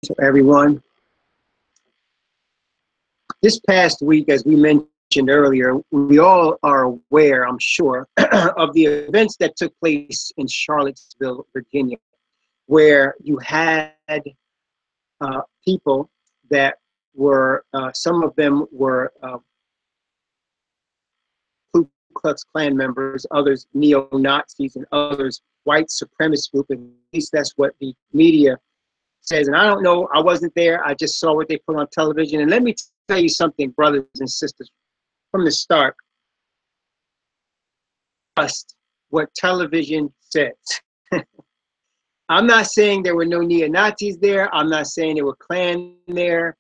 to everyone. This past week, as we mentioned earlier, we all are aware, I'm sure, of the events that took place in Charlottesville, Virginia, where you had people that were, some of them were Ku Klux Klan members, others neo-Nazis, and others white supremacist group. At least that's what the media says. And I don't know, I wasn't there. I just saw what they put on television. And let me tell you something, brothers and sisters, from the start. Trust what television says. I'm not saying there were no neo-Nazis there. I'm not saying there were Klan there.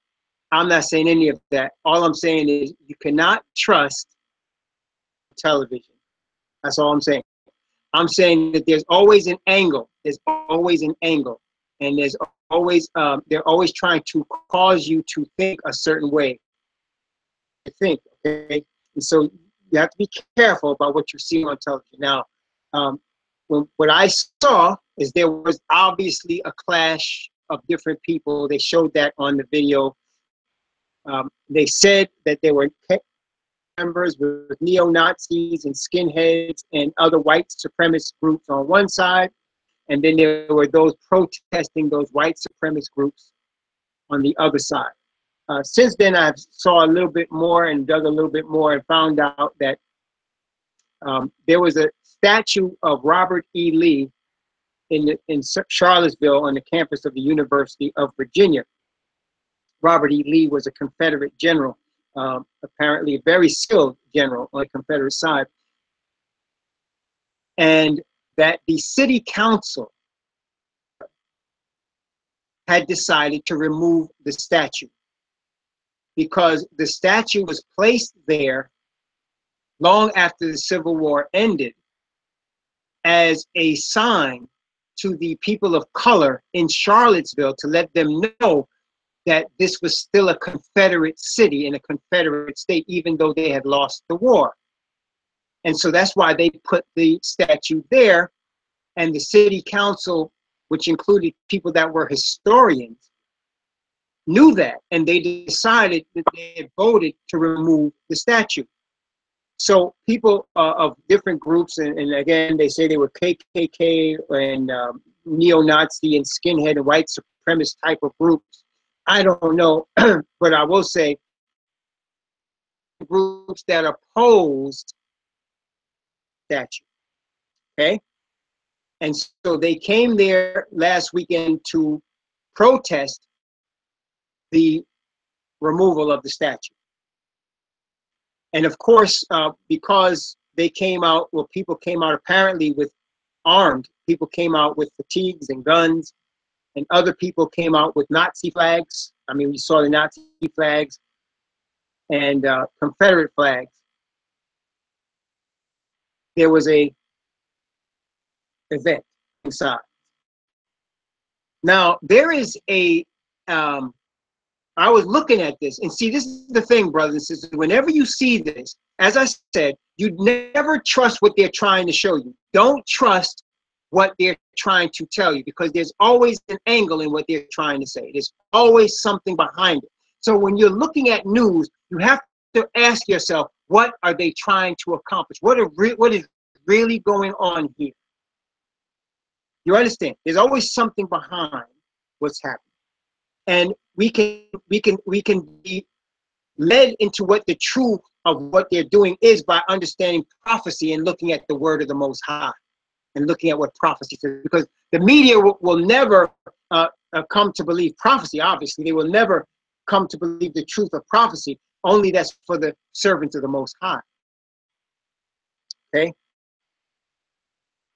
I'm not saying any of that. All I'm saying is you cannot trust television. That's all I'm saying. I'm saying that there's always an angle. There's always an angle. And there's always, they're always trying to cause you to think a certain way. Okay? And so you have to be careful about what you see on television. Now, what I saw is there was obviously a clash of different people. They showed that on the video. They said that there were members with neo-Nazis and skinheads and other white supremacist groups on one side, and then there were those protesting those white supremacist groups on the other side. Since then, I saw a little bit more and dug a little bit more and found out that there was a statue of Robert E. Lee in Charlottesville on the campus of the University of Virginia. Robert E. Lee was a Confederate general, apparently a very skilled general on the Confederate side. And that the city council had decided to remove the statue because the statue was placed there long after the Civil War ended as a sign to the people of color in Charlottesville to let them know that this was still a Confederate city and a Confederate state, even though they had lost the war. And so that's why they put the statue there, and the city council, which included people that were historians, knew that, and they decided that they had voted to remove the statue. So people of different groups, and again, they say they were KKK and neo-Nazi and skinhead and white supremacist type of groups. I don't know, but I will say groups that opposed statue, okay? And so they came there last weekend to protest the removal of the statue. And of course, because they came out, well, people came out apparently with armed, people came out with fatigues and guns, and other people came out with Nazi flags. I mean, we saw the Nazi flags and Confederate flags. There was a event inside. Now, there is a, I was looking at this, and see, this is the thing, brothers and sisters. Whenever you see this, as I said, you never trust what they're trying to show you. Don't trust what they're trying to tell you, because there's always an angle in what they're trying to say. There's always something behind it. So when you're looking at news, you have to ask yourself, what are they trying to accomplish? What is really going on here? You understand? There's always something behind what's happening. And we can be led into what the truth of what they're doing is by understanding prophecy and looking at the word of the Most High and looking at what prophecy says. Because the media will never come to believe prophecy, obviously. They will never come to believe the truth of prophecy. Only that's for the servants of the Most High. Okay?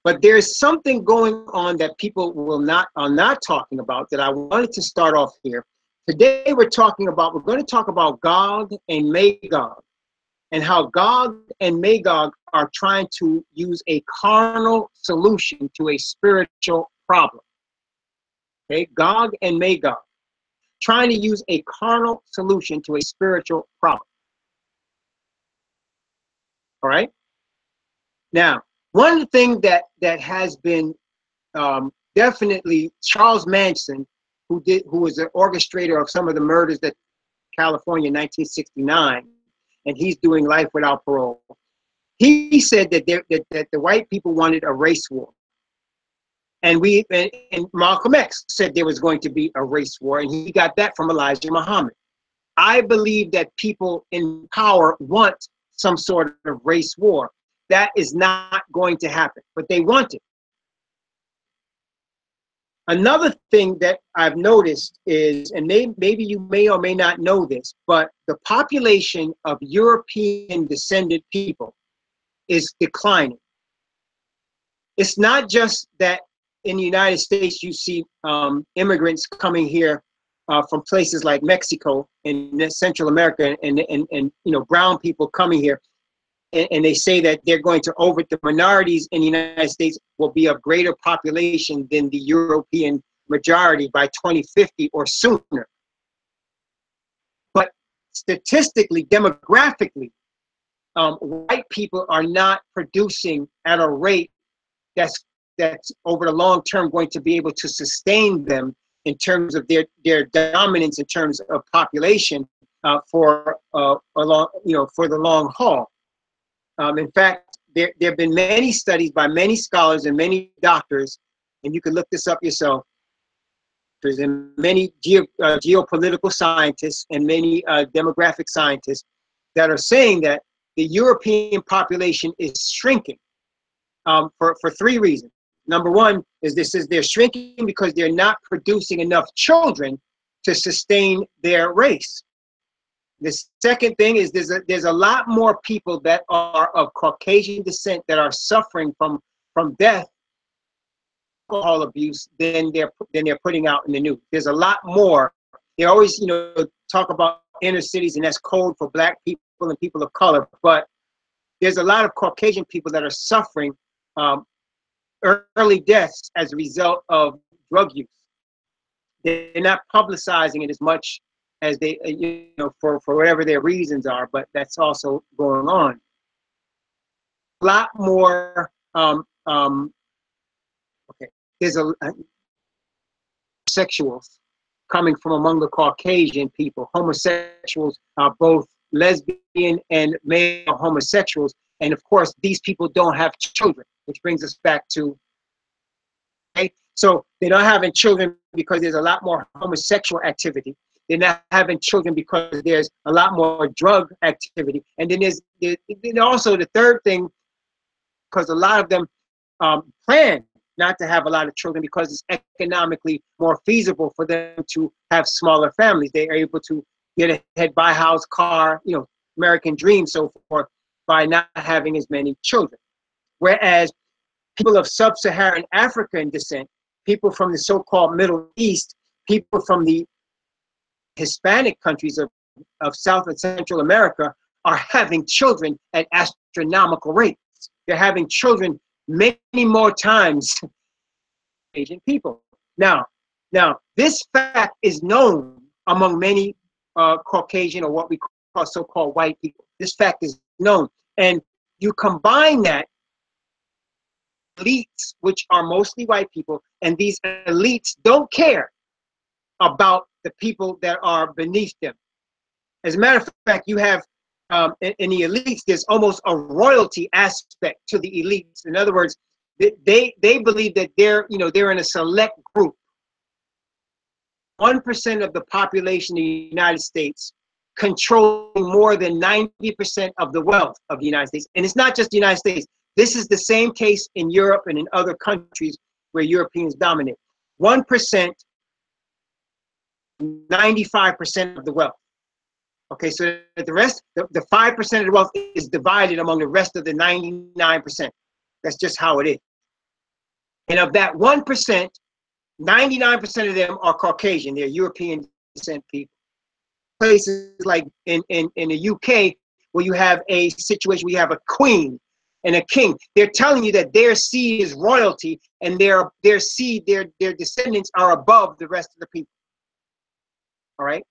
But there's something going on that people are not talking about that I wanted to start off here. Today we're going to talk about Gog and Magog, and how Gog and Magog are trying to use a carnal solution to a spiritual problem. Okay, Gog and Magog, trying to use a carnal solution to a spiritual problem. All right? Now, one thing that has been definitely Charles Manson, who was the orchestrator of some of the murders that California in 1969, and he's doing life without parole. He said that that the white people wanted a race war, and Malcolm X said there was going to be a race war, and he got that from Elijah Muhammad. I believe that people in power want some sort of race war. That is not going to happen, but they want it. Another thing that I've noticed is, and maybe you may or may not know this, but the population of European descended people is declining. It's not just that in the United States you see immigrants coming here from places like Mexico and Central America, and brown people coming here, and they say that they're going to the minorities in the United States will be of greater population than the European majority by 2050 or sooner. But statistically, demographically, white people are not producing at a rate that's over the long term going to be able to sustain them in terms of their dominance in terms of population for the long haul. In fact, there have been many studies by many scholars and many doctors, and you can look this up yourself. There's many geopolitical scientists and many demographic scientists that are saying that the European population is shrinking for three reasons. Number one is they're shrinking because they're not producing enough children to sustain their race. The second thing is there's a lot more people that are of Caucasian descent that are suffering from death, alcohol abuse than they're putting out in the news. There's a lot more. They always talk about inner cities, and that's code for black people and people of color. But there's a lot of Caucasian people that are suffering early deaths as a result of drug use. They're not publicizing it as much as they, for whatever their reasons are, but that's also going on. A lot more, there's sexuals coming from among the Caucasian people. Homosexuals are both lesbian and male homosexuals. And of course, these people don't have children, which brings us back to, right? So they're not having children because there's a lot more homosexual activity. They're not having children because there's a lot more drug activity. And then there's also the third thing, because a lot of them plan not to have a lot of children because it's economically more feasible for them to have smaller families. They are able to get ahead, buy a house, car, American dream, so forth, by not having as many children. Whereas people of sub-Saharan African descent, people from the so-called Middle East, people from the Hispanic countries of South and Central America are having children at astronomical rates. They're having children many more times than Asian people. Now, this fact is known among many Caucasian, or what we call so-called white people. This fact is known. And you combine that elites, which are mostly white people, and these elites don't care about the people that are beneath them. As a matter of fact, you have in the elites, there's almost a royalty aspect to the elites. In other words, they believe that they're in a select group. 1% of the population of the United States controlling more than 90% of the wealth of the United States. And it's not just the United States. This is the same case in Europe and in other countries where Europeans dominate. 1%, 95% of the wealth. Okay, so the rest, the 5% of the wealth is divided among the rest of the 99%. That's just how it is. And of that 1%, 99% of them are Caucasian. They're European descent people. Places like in the UK, where you have a situation where you have a queen and a king, they're telling you that their seed is royalty, and their seed, their descendants are above the rest of the people. All right?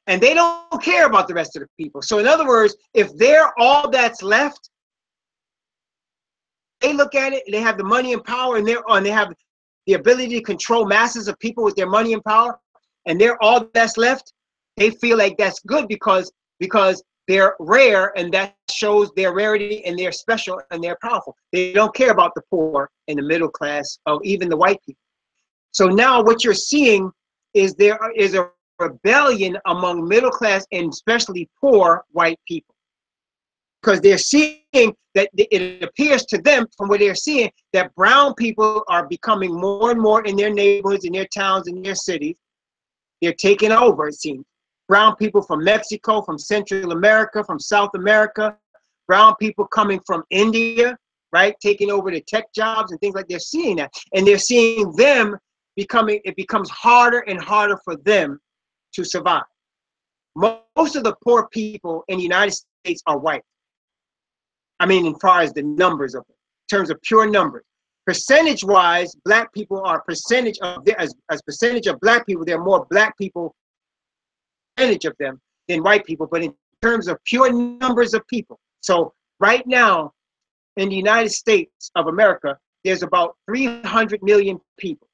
And they don't care about the rest of the people. So in other words, if they're all that's left, they look at it, and they have the money and power, and they have the ability to control masses of people with their money and power, and they're all that's left, they feel like that's good because they're rare, and that shows their rarity, and they're special and they're powerful. They don't care about the poor and the middle class or even the white people. So now what you're seeing is there is a rebellion among middle class and especially poor white people, because they're seeing that it appears to them from what they're seeing that brown people are becoming more and more in their neighborhoods, in their towns, in their cities. They're taking over, it seems. Brown people from Mexico, from Central America, from South America, brown people coming from India, right, taking over the tech jobs and things like. They're seeing that, and they're seeing them becoming, it becomes harder and harder for them to survive. Most of the poor people in the United States are white. I mean, as far as the numbers of them, in terms of pure numbers. Percentage-wise, black people are percentage of, as percentage of black people, there are more black people, percentage of them, than white people, but in terms of pure numbers of people. So right now, in the United States of America, there's about 300 million people.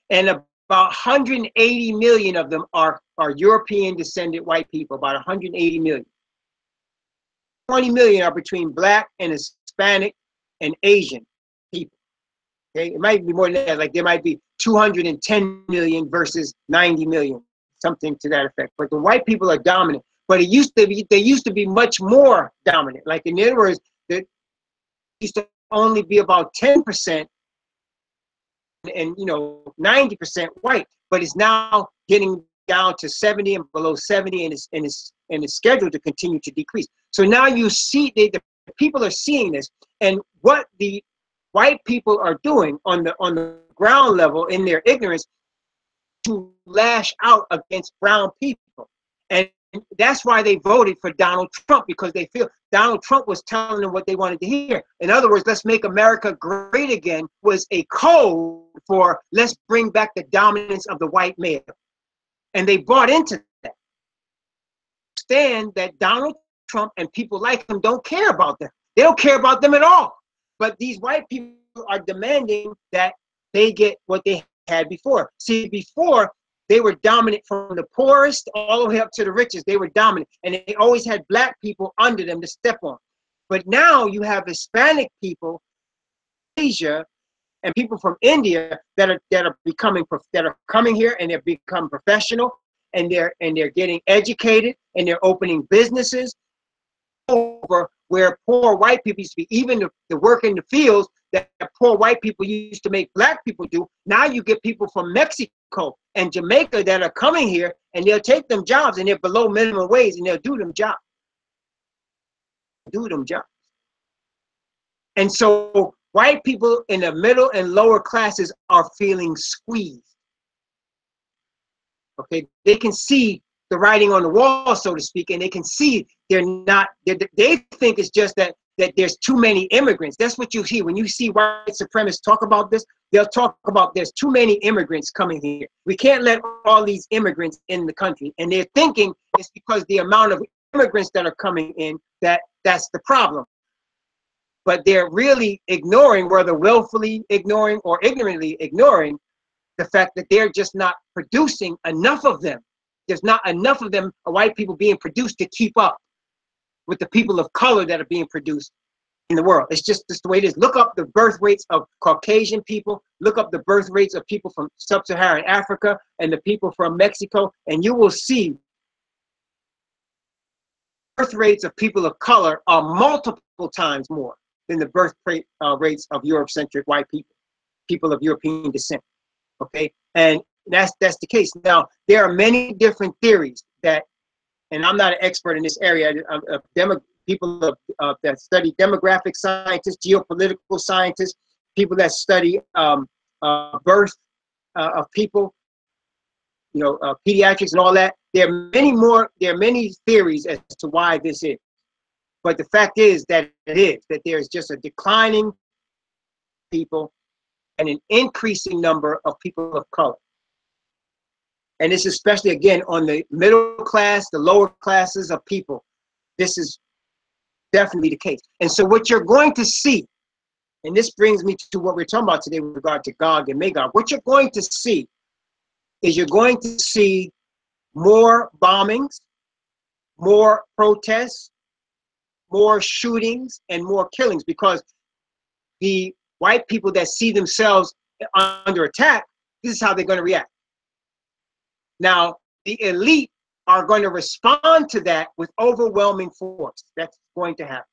And about 180 million of them are European descended white people, about 180 million. 20 million are between black and Hispanic and Asian people. Okay, it might be more than that, like there might be 210 million versus 90 million, something to that effect. But the white people are dominant. But it used to be, they used to be much more dominant. Like in other words, there used to only be about 10% and 90% white, but it's now getting down to 70 and below 70, and it's scheduled to continue to decrease. So now you see the people are seeing this, and what the white people are doing on the ground level in their ignorance to lash out against brown people. And that's why they voted for Donald Trump, because they feel Donald Trump was telling them what they wanted to hear. In other words, let's make America great again was a code for let's bring back the dominance of the white male. And they bought into that. Understand that Donald Trump and people like him don't care about them. They don't care about them at all. But these white people are demanding that they get what they had before. See, before, they were dominant from the poorest all the way up to the richest. They were dominant, and they always had black people under them to step on. But now you have Hispanic people, Asia, and people from India that are coming here, and they're becoming professional, and they're getting educated, and they're opening businesses over where poor white people used to be. Even the work in the fields that poor white people used to make black people do, now you get people from Mexico and Jamaica that are coming here, and they'll take them jobs, and they're below minimum wage, and they'll do them jobs. And so white people in the middle and lower classes are feeling squeezed. Okay, they can see the writing on the wall, so to speak, and they can see they think it's just that there's too many immigrants. That's what you hear when you see white supremacists talk about this. They'll talk about there's too many immigrants coming here. We can't let all these immigrants in the country. And they're thinking it's because the amount of immigrants that are coming in that's the problem. But they're really ignoring, whether willfully ignoring or ignorantly ignoring, the fact that they're just not producing enough of them. There's not enough of them, white people being produced to keep up with the people of color that are being produced in the world. It's just the way it is. Look up the birth rates of Caucasian people. Look up the birth rates of people from sub-Saharan Africa and the people from Mexico, and you will see birth rates of people of color are multiple times more than the birth rate, rates of Eurocentric white people of European descent. Okay, and that's the case. Now, there are many different theories that, and I'm not an expert in this area, people that study demographic scientists, geopolitical scientists, people that study birth of people, pediatrics and all that. There are many theories as to why this is. But the fact is that there's just a declining people and an increasing number of people of color. And this is especially, again, on the middle class, the lower classes of people. This is definitely the case. And so what you're going to see And this brings me to what we're talking about today with regard to Gog and Magog. What you're going to see is you're going to see more bombings, more protests, more shootings, and more killings, because the white people that see themselves under attack, this is how they're going to react. Now, the elite are going to respond to that with overwhelming force. That's going to happen.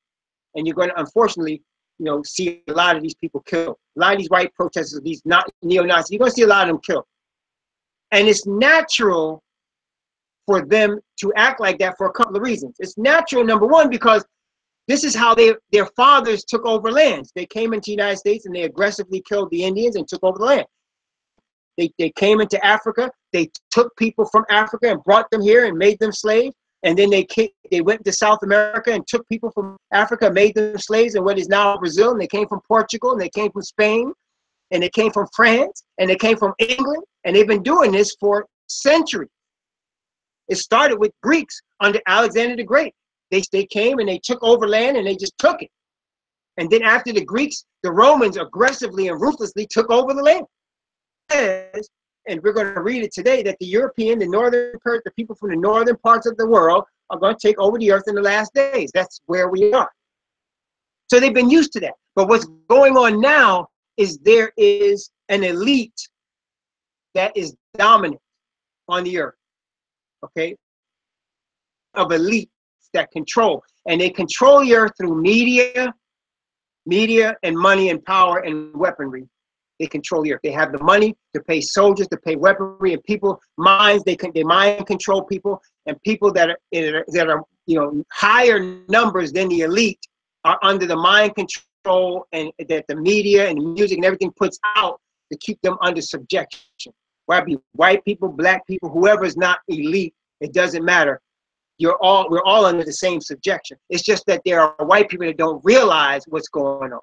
And you're going to, unfortunately, see a lot of these people killed. A lot of these white protesters, these neo-Nazis, you're going to see a lot of them killed. And it's natural for them to act like that for a couple of reasons. It's natural, number one, because this is how their fathers took over lands. They came into the United States and they aggressively killed the Indians and took over the land. They came into Africa. They took people from Africa and brought them here and made them slaves. And then they went to South America and took people from Africa, made them slaves in what is now Brazil. And they came from Portugal, and they came from Spain, and they came from France, and they came from England. And they've been doing this for centuries. It started with Greeks under Alexander the Great. They came and they took over land and they just took it. And then after the Greeks, the Romans aggressively and ruthlessly took over the land. And we're going to read it today, that the people from the northern parts of the world are going to take over the earth in the last days. That's where we are. So they've been used to that. But what's going on now is there is an elite that is dominant on the earth, okay, of elites that control. And they control the earth through media and money and power and weaponry. They control the earth. They have the money to pay soldiers, to pay weaponry, and people minds. They mind control people, and people that are higher numbers than the elite are under the mind control and that the media and the music and everything puts out to keep them under subjection. Whether it be white people, black people, whoever is not elite, it doesn't matter. We're all under the same subjection. It's just that there are white people that don't realize what's going on.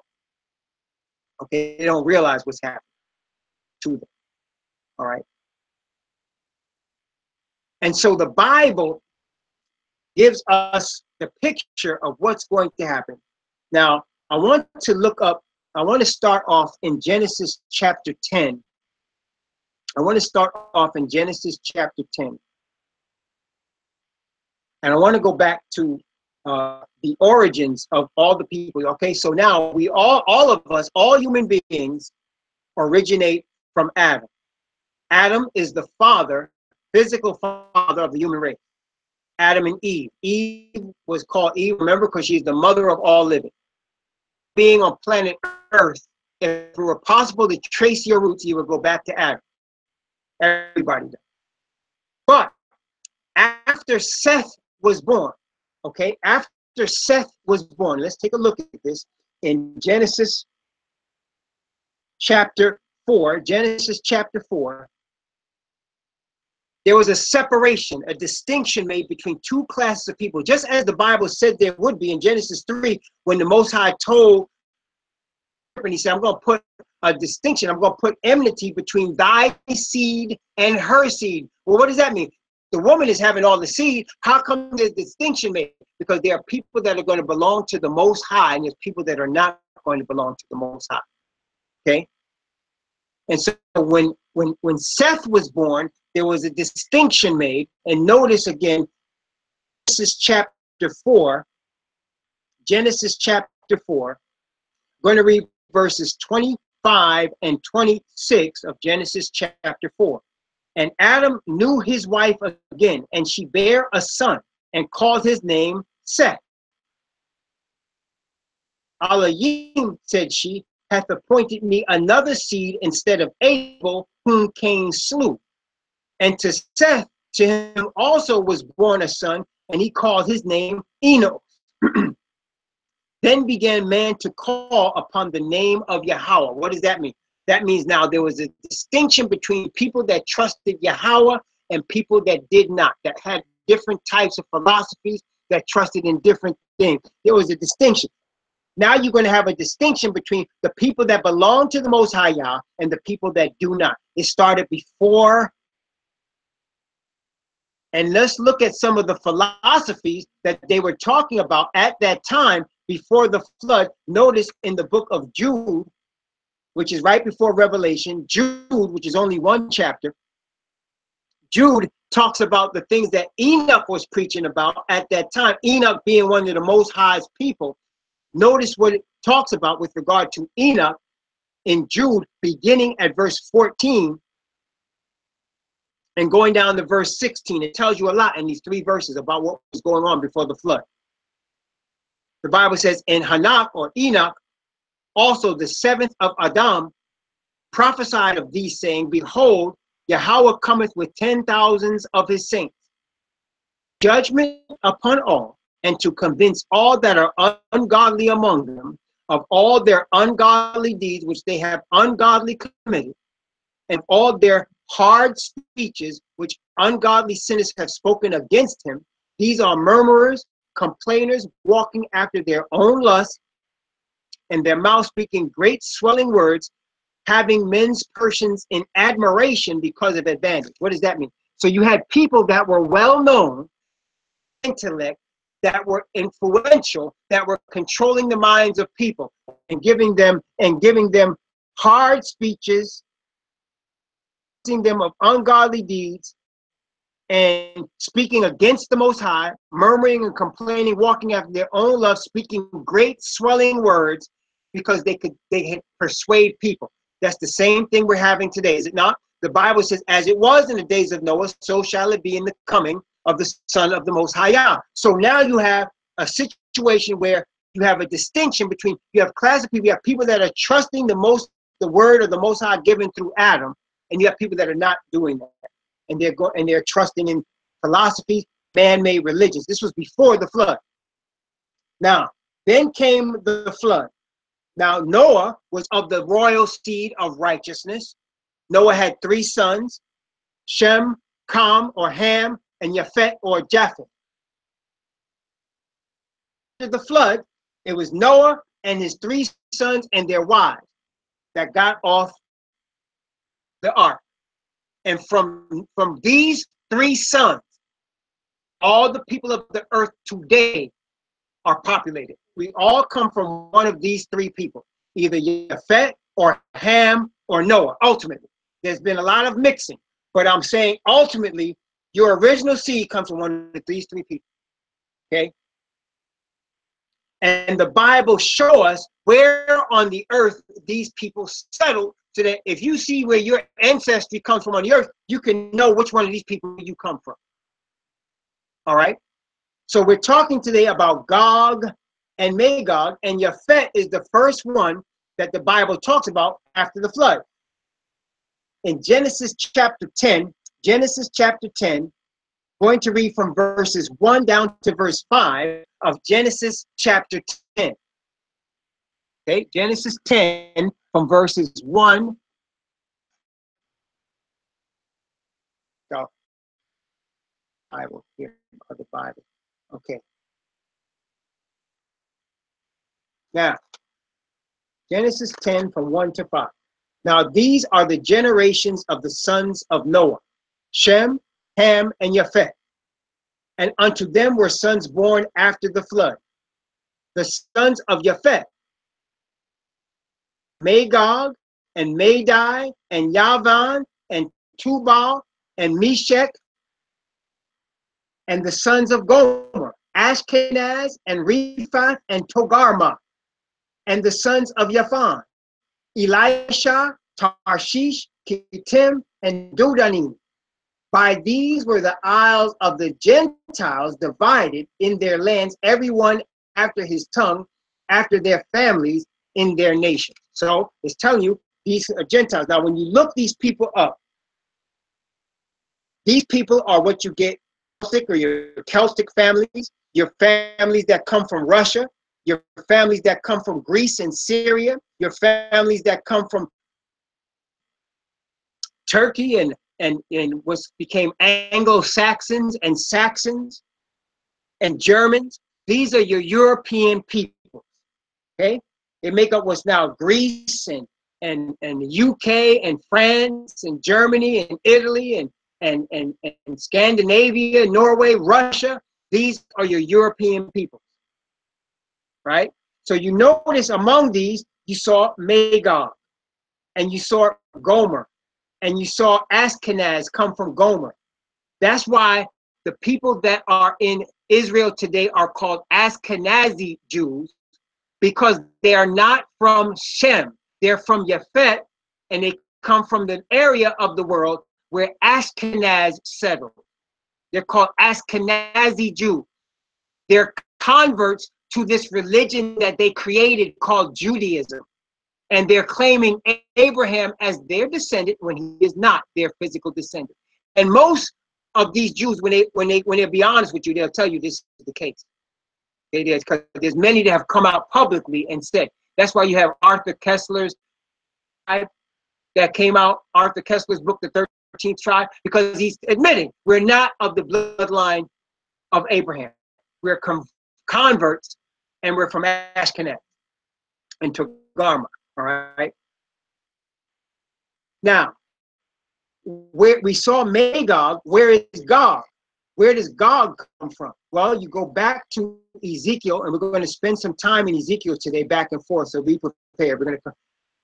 Okay, they don't realize what's happening to them. All right. And so the Bible gives us the picture of what's going to happen. Now, I want to start off in Genesis chapter 10. I want to start off in Genesis chapter 10. And I want to go back to the origins of all the people. Okay, so now all of us, all human beings originate from Adam. Adam is the physical father of the human race. Adam and Eve. Eve was called Eve, remember, because she's the mother of all living. Being on planet Earth, if it were possible to trace your roots, you would go back to Adam. Everybody does. But after Seth was born, okay, after Seth was born, let's take a look at this in Genesis chapter 4. Genesis chapter 4. There was a separation, a distinction made between two classes of people, just as the Bible said there would be in Genesis 3, when the Most High told, and he said, I'm going to put a distinction, I'm going to put enmity between thy seed and her seed. Well, what does that mean? The woman is having all the seed. How come there's distinction made? Because there are people that are going to belong to the Most High, and there's people that are not going to belong to the Most High. Okay? And so when Seth was born, there was a distinction made. And notice again, Genesis chapter 4. Genesis chapter 4. I'm going to read verses 25 and 26 of Genesis chapter 4. And Adam knew his wife again, and she bare a son, and called his name Seth. Elohim, said she, hath appointed me another seed instead of Abel, whom Cain slew. And to Seth, to him also was born a son, and he called his name Enos. Then began man to call upon the name of Yahweh. What does that mean? That means now there was a distinction between people that trusted Yahweh and people that did not, that had different types of philosophies, that trusted in different things. There was a distinction. Now you're going to have a distinction between the people that belong to the Most High Yah and the people that do not. It started before. And let's look at some of the philosophies that they were talking about at that time, before the flood. Notice in the book of Jude, which is right before Revelation, Jude, which is only one chapter, Jude talks about the things that Enoch was preaching about at that time. Enoch being one of the Most High's people. Notice what it talks about with regard to Enoch in Jude, beginning at verse 14 and going down to verse 16. It tells you a lot in these three verses about what was going on before the flood. The Bible says, in Hanok, or Enoch, also the seventh of Adam, prophesied of these, saying, behold, Yahweh cometh with 10,000s of his saints, judgment upon all, and to convince all that are ungodly among them of all their ungodly deeds which they have ungodly committed, and all their hard speeches which ungodly sinners have spoken against him. These are murmurers, complainers, walking after their own lusts, and their mouth speaking great swelling words, having men's persons in admiration because of advantage. What does that mean? So you had people that were well known, intellect, that were influential, that were controlling the minds of people and giving them hard speeches, accusing them of ungodly deeds, and speaking against the Most High, murmuring and complaining, walking after their own love, speaking great swelling words because they could persuade people. That's the same thing we're having today, is it not? The Bible says, as it was in the days of Noah, so shall it be in the coming of the Son of the Most High. So now you have a situation where you have a distinction between, you have class of people, you have people that are trusting the word of the Most High given through Adam, and you have people that are not doing that. And they're trusting in philosophies, man-made religions. This was before the flood. Now, then came the flood. Now, Noah was of the royal seed of righteousness. Noah had three sons, Shem, Ham, or Ham, and Japheth, or Japheth. After the flood, it was Noah and his three sons and their wives that got off the ark. And from these three sons, all the people of the earth today are populated. We all come from one of these three people, either Japheth or Ham or Noah, ultimately. There's been a lot of mixing, but I'm saying ultimately your original seed comes from one of these three people, okay? And the Bible shows us where on the earth these people settled, so that if you see where your ancestry comes from on the earth, you can know which one of these people you come from. All right? So we're talking today about Gog and Magog, and Japheth is the first one that the Bible talks about after the flood. In Genesis chapter 10, going to read from verses 1 down to verse 5 of Genesis chapter 10. Okay, Genesis 10 from verses 1. So, I will hear of the Bible. Okay. Now, Genesis 10 from 1 to 5. Now, these are the generations of the sons of Noah, Shem, Ham, and Japheth. And unto them were sons born after the flood. The sons of Japheth, Magog, and Madai, and Yavan, and Tubal, and Meshech. And the sons of Gomer, Ashkenaz, and Rephath, and Togarmah. And the sons of Yaphan, Elisha, Tarshish, Kittim, and Dodanim. By these were the isles of the Gentiles divided in their lands, everyone after his tongue, after their families, in their nation. So it's telling you these are Gentiles. Now, when you look these people up, these people are what you get, or your Celtic families, your families that come from Russia, your families that come from Greece and Syria, your families that come from Turkey and what became Anglo-Saxons and Saxons and Germans. These are your European people, okay? They make up what's now Greece and the UK and France and Germany and Italy and Scandinavia, Norway, Russia. These are your European people, right? So you notice among these, you saw Magog, and you saw Gomer, and you saw Ashkenaz come from Gomer. That's why the people that are in Israel today are called Ashkenazi Jews, because they are not from Shem. They're from Yafet, and they come from the area of the world where Ashkenaz settled. They're called Ashkenazi Jews. They're converts to this religion that they created called Judaism. And they're claiming Abraham as their descendant when he is not their physical descendant. And most of these Jews, when they be honest with you, they'll tell you this is the case. Because there's many that have come out publicly and said. That's why you have Arthur Kessler's tribe that came out, Arthur Kessler's book, The 13th Tribe, because he's admitting we're not of the bloodline of Abraham. We're converts, and we're from Ashkenaz and Togarmah. All right. Now, where we saw Magog, where is Gog? Where does Gog come from? Well, you go back to Ezekiel, and we're going to spend some time in Ezekiel today, back and forth. So be prepared. We're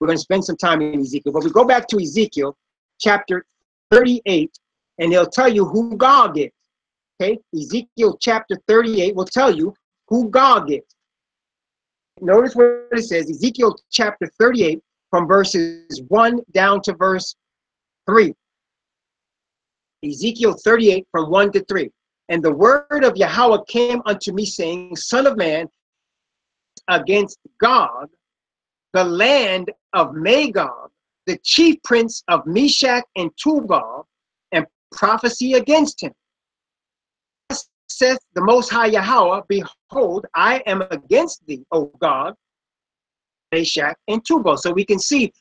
going to spend some time in Ezekiel. But we go back to Ezekiel, chapter 38, and they'll tell you who Gog is. Okay, Ezekiel chapter 38 will tell you who Gog is. Notice what it says, Ezekiel chapter 38, from verses 1 down to verse 3. Ezekiel 38 from 1 to 3. And the word of Yahweh came unto me, saying, Son of man, against Gog, the land of Magog, the chief prince of Meshach and Tubal, and prophesy against him. Thus saith the Most High Yahweh, behold, I am against thee, O Gog, Meshach, and Tubal. So we can see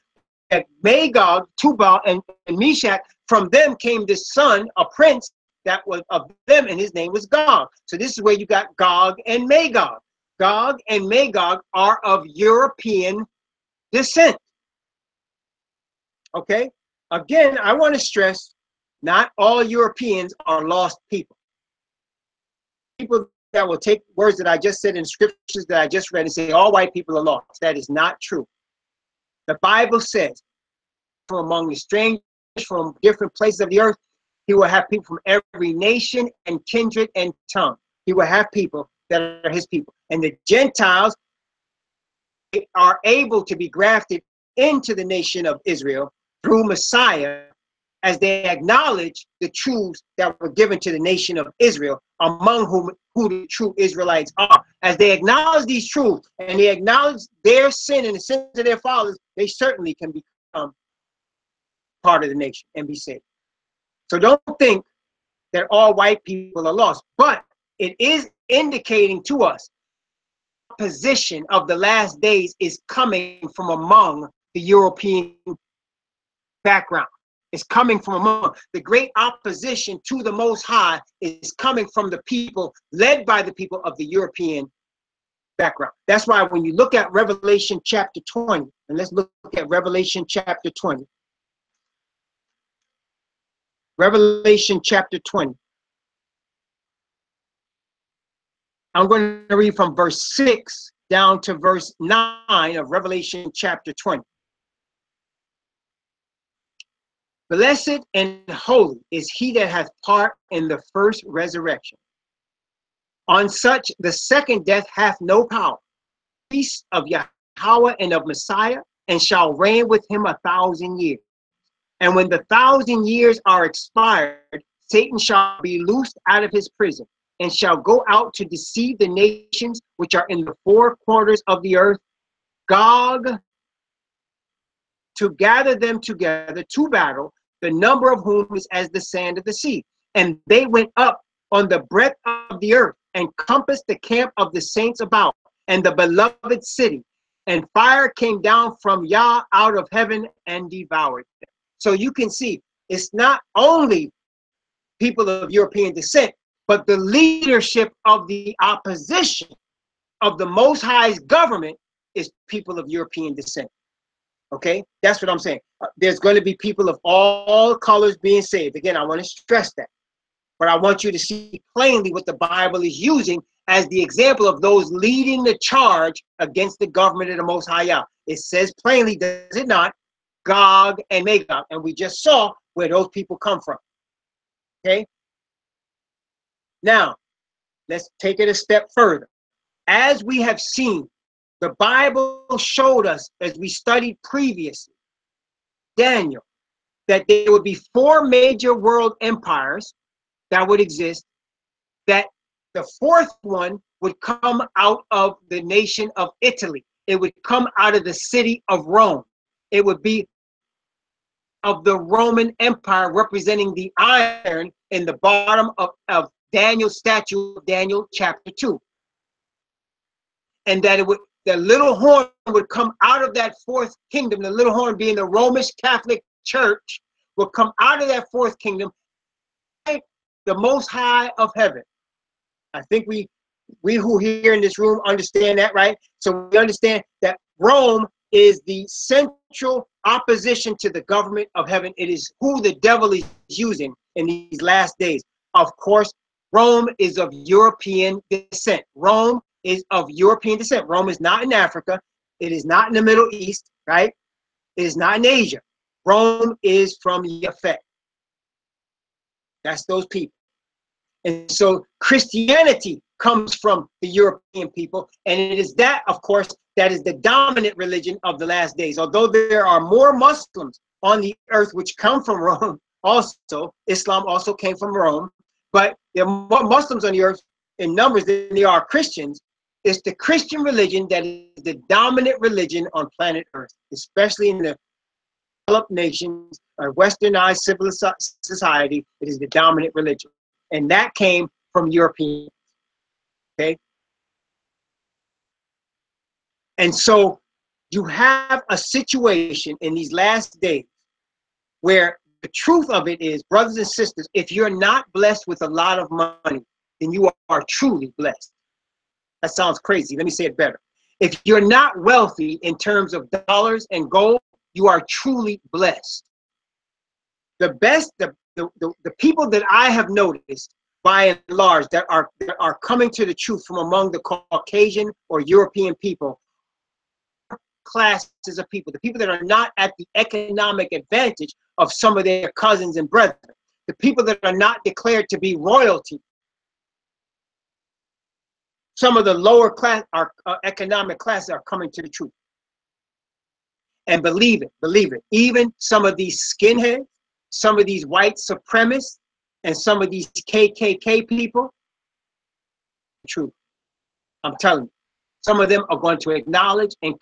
that Magog, Tubal, and Meshach, from them came this son, a prince that was of them, and his name was Gog. So this is where you got Gog and Magog. Gog and Magog are of European descent. Okay? Again, I want to stress, not all Europeans are lost people. People that will take words that I just said in scriptures that I just read and say all white people are lost. That is not true. The Bible says, from among the strangers, from different places of the earth, he will have people from every nation and kindred and tongue. He will have people that are his people. And the Gentiles are able to be grafted into the nation of Israel through Messiah, as they acknowledge the truths that were given to the nation of Israel, among whom the true Israelites are. As they acknowledge these truths and they acknowledge their sin and the sins of their fathers, they certainly can become part of the nation and be saved. So don't think that all white people are lost, but it is indicating to us the position of the last days is coming from among the European background. It's coming from among the great opposition to the Most High is coming from the people, led by the people of the European background. That's why when you look at Revelation chapter 20, and let's look at Revelation chapter 20. Revelation chapter 20. I'm going to read from verse 6 down to verse 9 of Revelation chapter 20. Blessed and holy is he that hath part in the first resurrection. On such the second death hath no power. Peace of Yahweh and of Messiah, and shall reign with him 1,000 years. And when the 1,000 years are expired, Satan shall be loosed out of his prison, and shall go out to deceive the nations which are in the four quarters of the earth, Gog, to gather them together to battle, the number of whom is as the sand of the sea. And they went up on the breadth of the earth, and compassed the camp of the saints about, and the beloved city. And fire came down from Yah out of heaven and devoured them. So you can see, it's not only people of European descent, but the leadership of the opposition of the Most High's government is people of European descent. Okay, that's what I'm saying. There's going to be people of all colors being saved. Again, I want to stress that. But I want you to see plainly what the Bible is using as the example of those leading the charge against the government of the Most High Yah. It says plainly, does it not? Gog and Magog. And we just saw where those people come from. Okay? Now, let's take it a step further. As we have seen, the Bible showed us, as we studied previously, Daniel, that there would be 4 major world empires that would exist, that the 4th one would come out of the nation of Italy. It would come out of the city of Rome. It would be of the Roman Empire, representing the iron in the bottom of Daniel's statue of Daniel chapter 2. And that it would, the little horn would come out of that 4th kingdom, the little horn being the Roman Catholic Church, will come out of that 4th kingdom, the Most High of heaven. I think we who here in this room understand that, right? So we understand that Rome is the central opposition to the government of heaven. It is who the devil is using in these last days. Of course, Rome is of European descent. Rome is of European descent. Rome is not in Africa. It is not in the Middle East, right? It is not in Asia. Rome is from Yafet. That's those people. And so Christianity comes from the European people, and it is that, of course, that is the dominant religion of the last days. Although there are more Muslims on the earth which come from Rome also, Islam also came from Rome, but there are more Muslims on the earth in numbers than there are Christians. It's the Christian religion that is the dominant religion on planet Earth, especially in the developed nations, or westernized civilized society. It is the dominant religion. And that came from Europeans, okay? And so you have a situation in these last days where the truth of it is, brothers and sisters, if you're not blessed with a lot of money, then you are truly blessed. That sounds crazy. Let me say it better. If you're not wealthy in terms of dollars and gold, you are truly blessed. The best, the people that I have noticed, by and large, that are coming to the truth from among the Caucasian or European people, classes of people, the people that are not at the economic advantage of some of their cousins and brethren, the people that are not declared to be royalty. Some of the lower class, economic classes are coming to the truth. And believe it. Even some of these skinheads, some of these white supremacists, and some of these KKK people, true. I'm telling you, some of them are going to acknowledge, and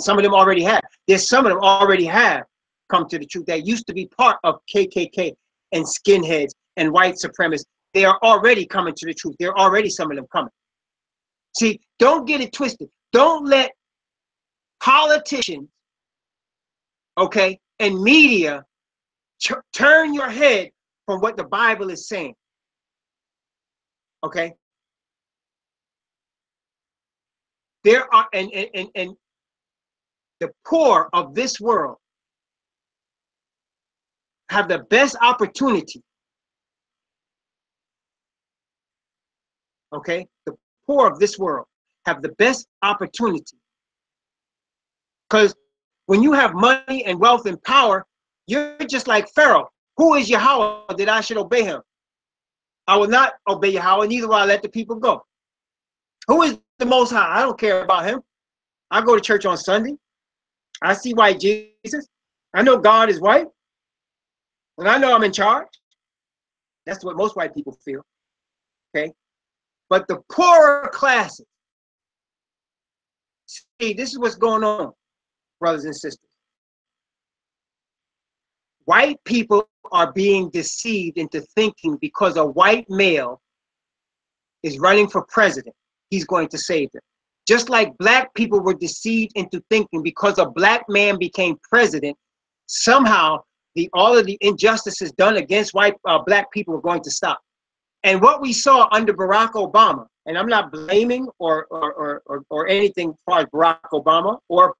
some of them already have. Some of them already have come to the truth. That used to be part of KKK and skinheads and white supremacists. They are already coming to the truth. There are already some of them coming. See, don't get it twisted. Don't let politicians, okay, and media turn your head from what the Bible is saying. Okay? There are, and the poor of this world have the best opportunity. Okay? The poor of this world have the best opportunity. Because when you have money and wealth and power, you're just like Pharaoh. Who is Yahweh that I should obey him? I will not obey Yahweh, neither will I let the people go. Who is the Most High? I don't care about him. I go to church on Sunday. I see white Jesus. I know God is white. And I know I'm in charge. That's what most white people feel. Okay? But the poorer classes, see, this is what's going on, brothers and sisters. White people are being deceived into thinking because a white male is running for president, he's going to save them. Just like black people were deceived into thinking because a black man became president, somehow all of the injustices done against black people are going to stop. And what we saw under Barack Obama, and I'm not blaming or anything as far as Barack Obama, or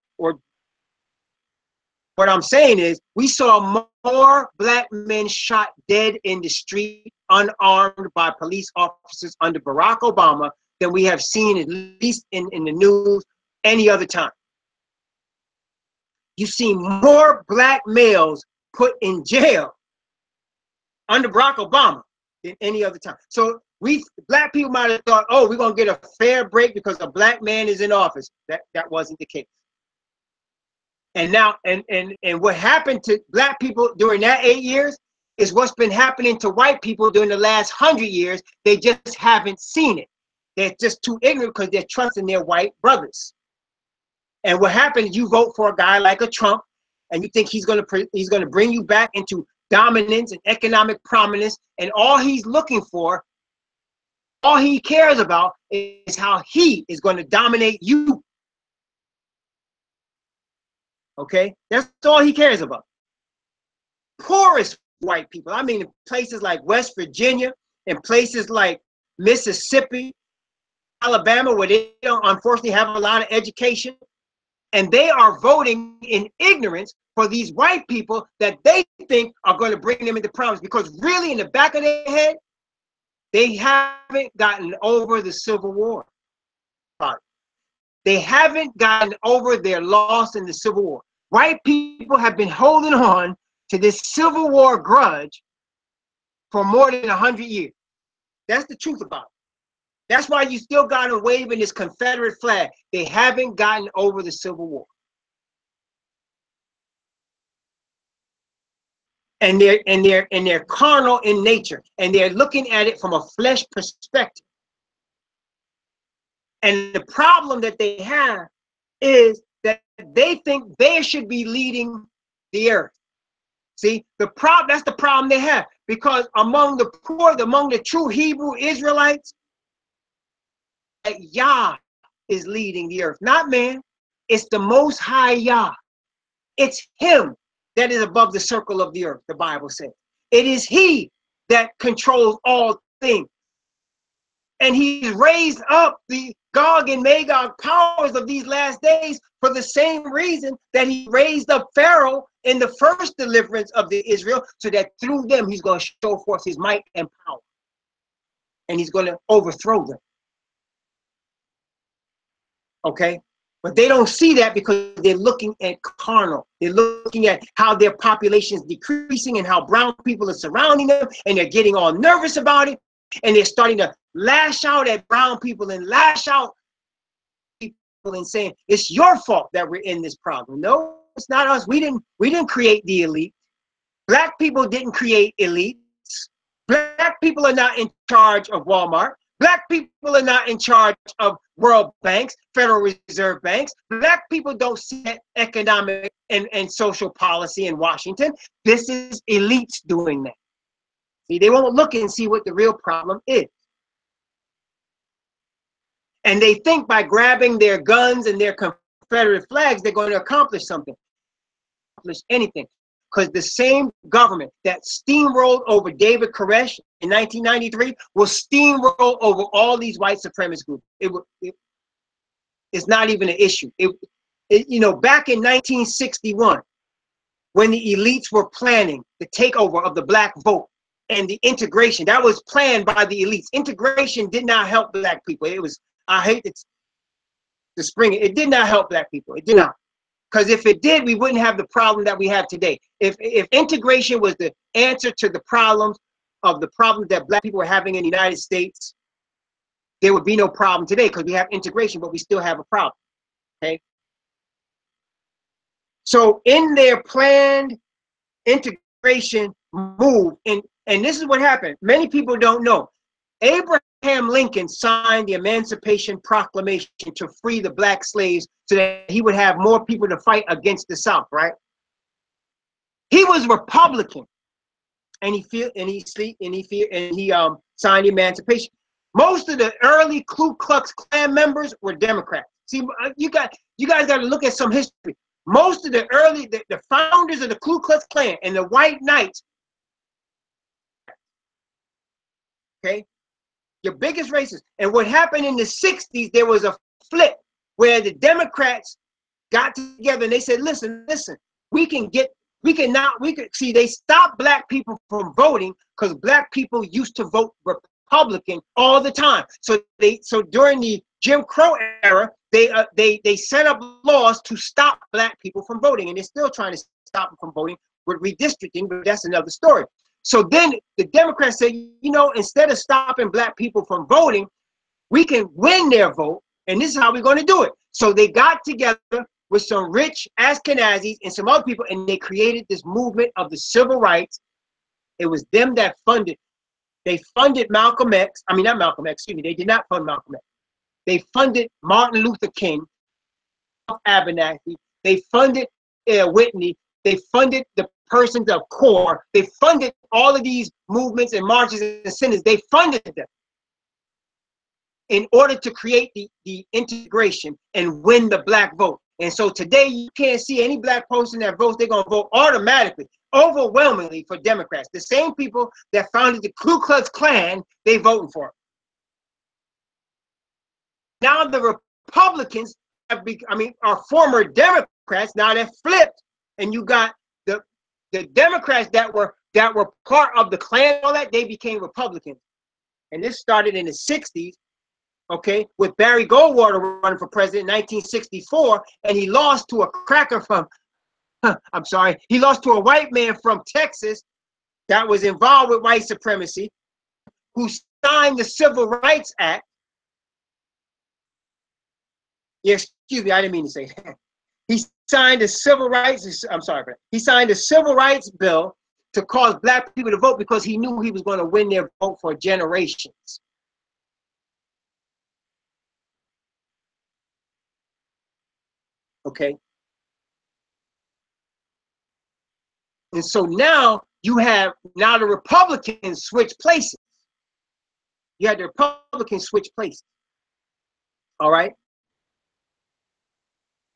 what I'm saying is we saw more black men shot dead in the street, unarmed by police officers under Barack Obama than we have seen, at least in the news, any other time. You see more black males put in jail under Barack Obama than any other time. So black people might have thought, oh, we're gonna get a fair break because a black man is in office. That wasn't the case. And now, and what happened to black people during that 8 years is what's been happening to white people during the last 100 years. They just haven't seen it. They're just too ignorant because they're trusting their white brothers. And what happens, you vote for a guy like a Trump, and you think he's gonna bring you back into dominance and economic prominence, and all he's looking for, all he cares about is how he is going to dominate you. Okay, that's all he cares about. Poorest white people, I mean, in places like West Virginia, and places like Mississippi, Alabama, where they don't unfortunately have a lot of education, and they are voting in ignorance for these white people that they think are going to bring them into problems, because really in the back of their head, they haven't gotten over the Civil War. They haven't gotten over their loss in the Civil War. White people have been holding on to this Civil War grudge for more than 100 years. That's the truth about it. That's why you still got them waving this Confederate flag. They haven't gotten over the Civil War. And they're carnal in nature, and they're looking at it from a flesh perspective. And the problem that they have is that they think they should be leading the earth. See, that's the problem they have, because among the poor, among the true Hebrew Israelites, Yah is leading the earth, not man. It's the Most High Yah. It's him that is above the circle of the earth, the Bible says. It is he that controls all things. And he's raised up the Gog and Magog powers of these last days for the same reason that he raised up Pharaoh in the first deliverance of the Israel, so that through them he's going to show forth his might and power. And he's going to overthrow them. Okay? But they don't see that because they're looking at carnal. They're looking at how their population is decreasing and how brown people are surrounding them, and they're getting all nervous about it. And they're starting to lash out at brown people and lash out people and saying, it's your fault that we're in this problem. No, it's not us. We didn't create the elite. Black people didn't create elites. Black people are not in charge of Walmart. Black people are not in charge of world banks, Federal Reserve banks. Black people don't set economic and social policy in Washington. This is elites doing that. See, they won't look and see what the real problem is. And they think by grabbing their guns and their Confederate flags, they're going to accomplish something. Accomplish anything. Because the same government that steamrolled over David Koresh in 1993 will steamroll over all these white supremacist groups. It's not even an issue. Back in 1961, when the elites were planning the takeover of the black vote and the integration, that was planned by the elites. Integration did not help black people. It was, I hate to spring it. It did not help black people. It did not. Because if it did, we wouldn't have the problem that we have today. If integration was the answer to the problems that black people are having in the United States, there would be no problem today, because we have integration, but we still have a problem. Okay. So in their planned integration move, and this is what happened. Many people don't know. Abraham Lincoln signed the Emancipation Proclamation to free the black slaves so that he would have more people to fight against the South, right? He was Republican, and he signed the Emancipation. Most of the early Ku Klux Klan members were Democrats. See, you guys got to look at some history. Most of the founders of the Ku Klux Klan and the White Knights, okay, your biggest racists. And what happened in the 60s, there was a flip where the Democrats got together and they said, listen, they stopped black people from voting because black people used to vote Republican. Republican all the time. So during the Jim Crow era, they set up laws to stop black people from voting, and they're still trying to stop them from voting with redistricting, but that's another story. So then the Democrats said, you know, instead of stopping black people from voting, we can win their vote, and this is how we're going to do it. So they got together with some rich Ashkenazis and some other people, and they created this movement of the civil rights. It was them that funded. They funded Malcolm X. I mean, not Malcolm X, excuse me. They did not fund Malcolm X. They funded Martin Luther King, Abernathy. They funded Whitney. They funded the persons of CORE. They funded all of these movements and marches and synods. They funded them in order to create the integration and win the black vote. And so today you can't see any black person that votes. They're going to vote automatically, overwhelmingly for Democrats. The same people that founded the Ku Klux Klan, they voting for them. Now the Republicans are former Democrats. Now they're flipped, and you got the Democrats that were part of the Klan, all that, they became Republicans. And this started in the 60s, okay, with Barry Goldwater running for president in 1964, and he lost to a cracker from, he lost to a white man from Texas that was involved with white supremacy, who signed the Civil Rights Act. Yeah, excuse me, I didn't mean to say that. He signed the civil rights, he signed a civil rights bill to cause black people to vote because he knew he was going to win their vote for generations. Okay. And so now the Republicans switch places. You had the Republicans switch places. All right.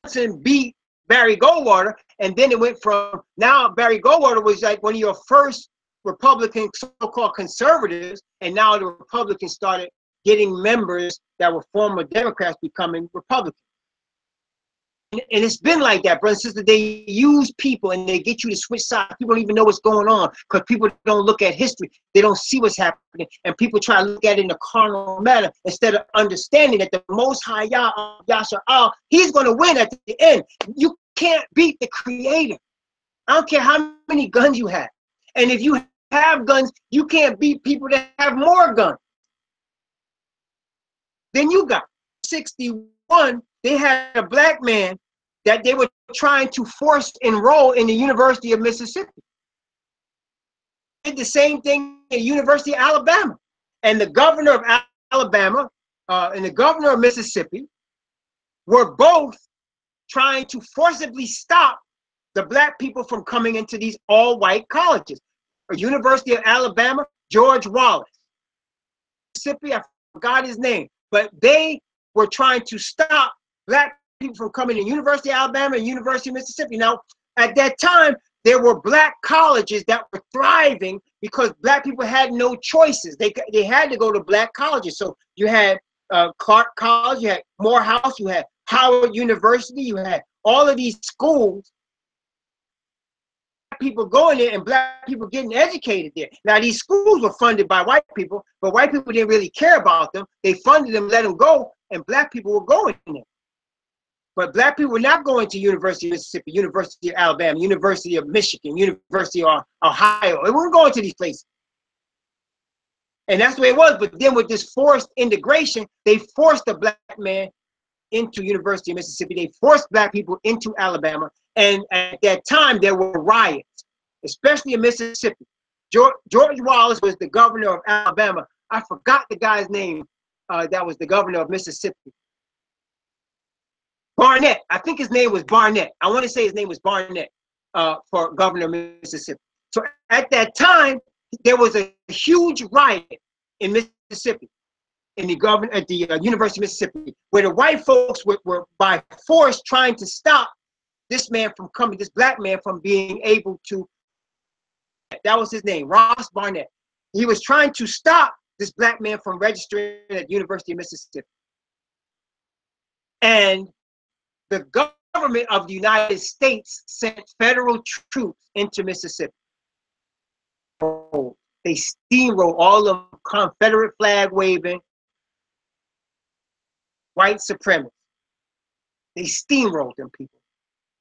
Johnson beat Barry Goldwater, and then it went from, now Barry Goldwater was like one of your first Republican so-called conservatives, and now the Republicans started getting members that were former Democrats becoming Republicans. And it's been like that, brother and sister. They use people and they get you to switch sides. People don't even know what's going on because people don't look at history. They don't see what's happening. And people try to look at it in a carnal manner instead of understanding that the Most High Yahshua, he's going to win at the end. You can't beat the Creator. I don't care how many guns you have. And if you have guns, you can't beat people that have more guns than you got. 61, they had a black man that they were trying to force enroll in the University of Mississippi. Did the same thing at the University of Alabama. And the governor of Alabama and the governor of Mississippi were both trying to forcibly stop the black people from coming into these all-white colleges. University of Alabama, George Wallace. Mississippi, I forgot his name, but they were trying to stop black people from coming to University of Alabama and University of Mississippi. Now, at that time, there were black colleges that were thriving because black people had no choices. They had to go to black colleges. So you had Clark College, you had Morehouse, you had Howard University, you had all of these schools. People going there and black people getting educated there. Now, these schools were funded by white people, but white people didn't really care about them. They funded them, let them go, and black people were going there. But black people were not going to University of Mississippi, University of Alabama, University of Michigan, University of Ohio. They weren't going to these places. And that's the way it was. But then with this forced integration, they forced the black man into University of Mississippi. They forced black people into Alabama. And at that time, there were riots, especially in Mississippi. George Wallace was the governor of Alabama. I forgot the guy's name that was the governor of Mississippi. Barnett. I think his name was Barnett. I want to say his name was Barnett for governor of Mississippi. So at that time, there was a huge riot in Mississippi, at the University of Mississippi, where the white folks were by force trying to stop this black man from being able to, that was his name, Ross Barnett. He was trying to stop this black man from registering at the University of Mississippi. And the government of the United States sent federal troops into Mississippi. They steamroll all of them Confederate flag waving, white supremacists. They steamrolled them people.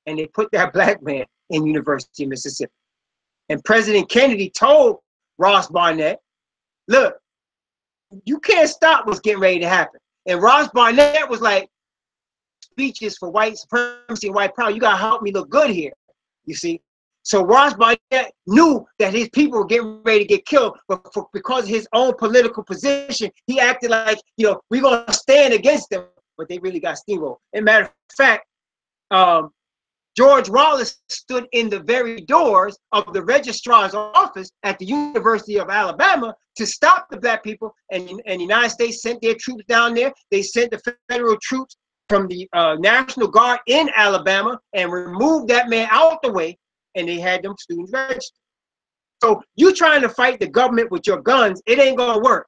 And they put that black man in University of Mississippi. And President Kennedy told Ross Barnett, look, you can't stop what's getting ready to happen. And Ross Barnett was like, speeches for white supremacy and white power, you gotta help me look good here, you see. So Ross Barnett knew that his people were getting ready to get killed, but because of his own political position, he acted like, you know, we're gonna stand against them, but they really got steamrolled. As a matter of fact, George Wallace stood in the very doors of the registrar's office at the University of Alabama to stop the black people, and the United States sent their troops down there. They sent the federal troops from the National Guard in Alabama and removed that man out the way, and they had them students registered. So you trying to fight the government with your guns, it ain't gonna work.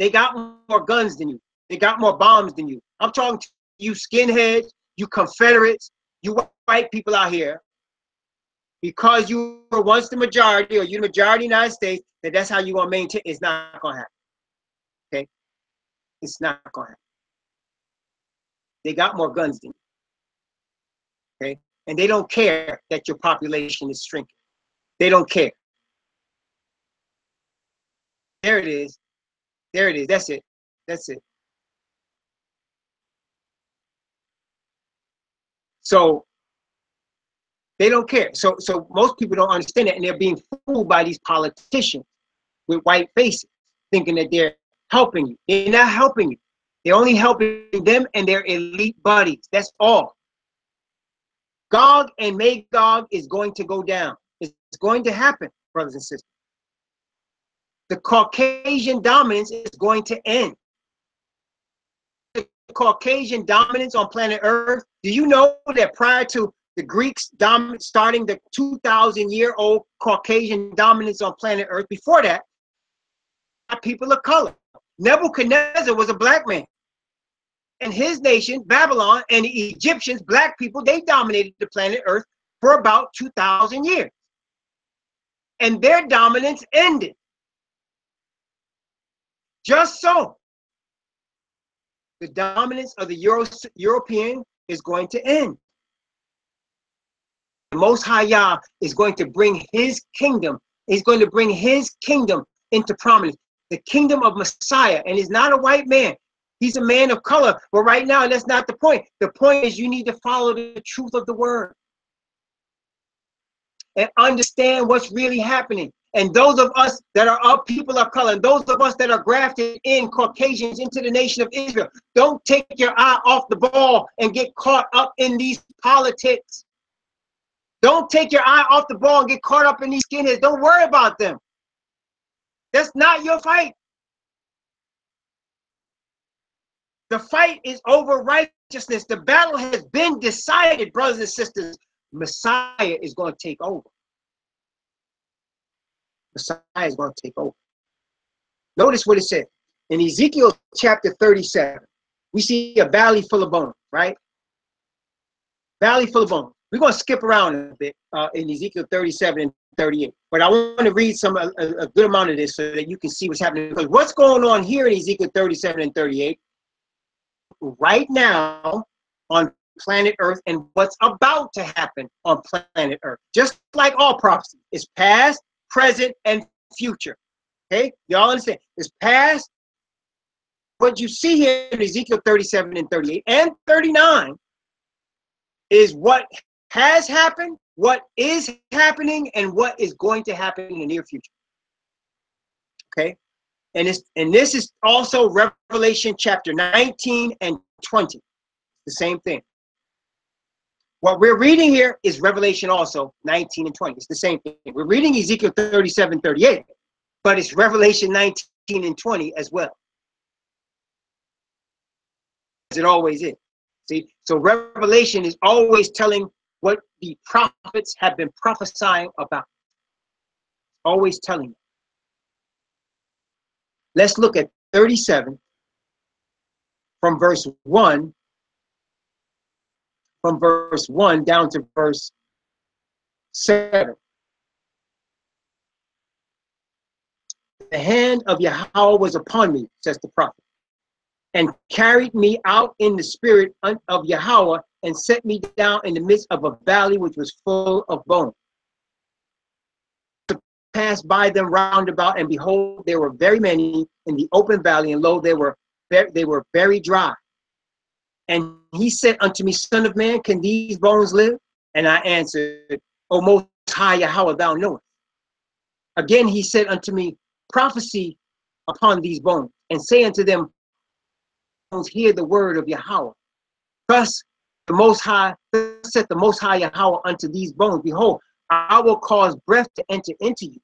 They got more guns than you. They got more bombs than you. I'm talking to you skinheads, you Confederates, you white people out here, because you were once the majority, or you're the majority in the United States, that's how you're gonna maintain. It's not gonna happen. Okay? It's not gonna happen. They got more guns than you. Okay? And they don't care that your population is shrinking. They don't care. There it is. There it is. That's it. That's it. So they don't care. So most people don't understand it, and they're being fooled by these politicians with white faces, thinking that they're helping you. They're not helping you. They're only helping them and their elite buddies. That's all. Gog and Magog is going to go down. It's going to happen, brothers and sisters. The Caucasian dominance is going to end. The Caucasian dominance on planet Earth, do you know that prior to the Greeks starting the 2,000-year-old Caucasian dominance on planet Earth, before that, people of color. Nebuchadnezzar was a black man. And his nation, Babylon, and the Egyptians, black people, they dominated the planet Earth for about 2,000 years. And their dominance ended. Just so, the dominance of the European is going to end. The Most High Yah is going to bring his kingdom. He's going to bring his kingdom into prominence. The kingdom of Messiah. And he's not a white man. He's a man of color. But right now, that's not the point. The point is you need to follow the truth of the word and understand what's really happening. And those of us that are of people of color, and those of us that are grafted in Caucasians into the nation of Israel, don't take your eye off the ball and get caught up in these politics. Don't take your eye off the ball and get caught up in these skinheads. Don't worry about them. That's not your fight. The fight is over righteousness. The battle has been decided, brothers and sisters. Messiah is going to take over. Messiah is going to take over. Notice what it says. In Ezekiel chapter 37, we see a valley full of bones, right? Valley full of bones. We're going to skip around a bit in Ezekiel 37 and 38. But I want to read a good amount of this so that you can see what's happening. Because what's going on here in Ezekiel 37 and 38 right now on planet Earth, and what's about to happen on planet Earth. Just like all prophecy, it's past, present, and future. Okay? Y'all understand? It's past. What you see here in Ezekiel 37 and 38 and 39 is what has happened, what is happening, and what is going to happen in the near future. Okay? And this is also Revelation chapter 19 and 20. The same thing. What we're reading here is Revelation also 19 and 20. It's the same thing. We're reading Ezekiel 37, 38, but it's Revelation 19 and 20 as well. As it always is. See, so Revelation is always telling what the prophets have been prophesying about. Always telling you. Let's look at 37 from verse 1. From verse 1 down to verse 7. The hand of Yahweh was upon me, says the prophet, and carried me out in the spirit of Yahweh and set me down in the midst of a valley which was full of bones. To pass by them round about, and behold, there were very many in the open valley, and lo, they were very dry. And he said unto me, Son of man, can these bones live? And I answered, O most high Yahweh, thou knowest. Again he said unto me, prophesy upon these bones, and say unto them, hear the word of Yahweh. Thus said the Most High Yahweh unto these bones, behold, I will cause breath to enter into you,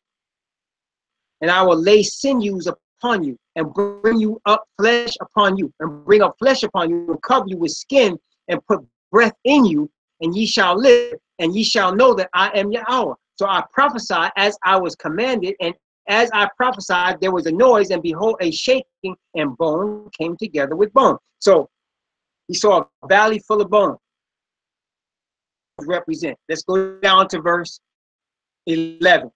and I will lay sinews upon you, and bring you up flesh upon you, and bring up flesh upon you, and cover you with skin, and put breath in you, and ye shall live, and ye shall know that I am Yahweh. So I prophesied as I was commanded, and as I prophesied, there was a noise, and behold, a shaking, and bone came together with bone. So he saw a valley full of bone. Represent. Let's go down to verse 11.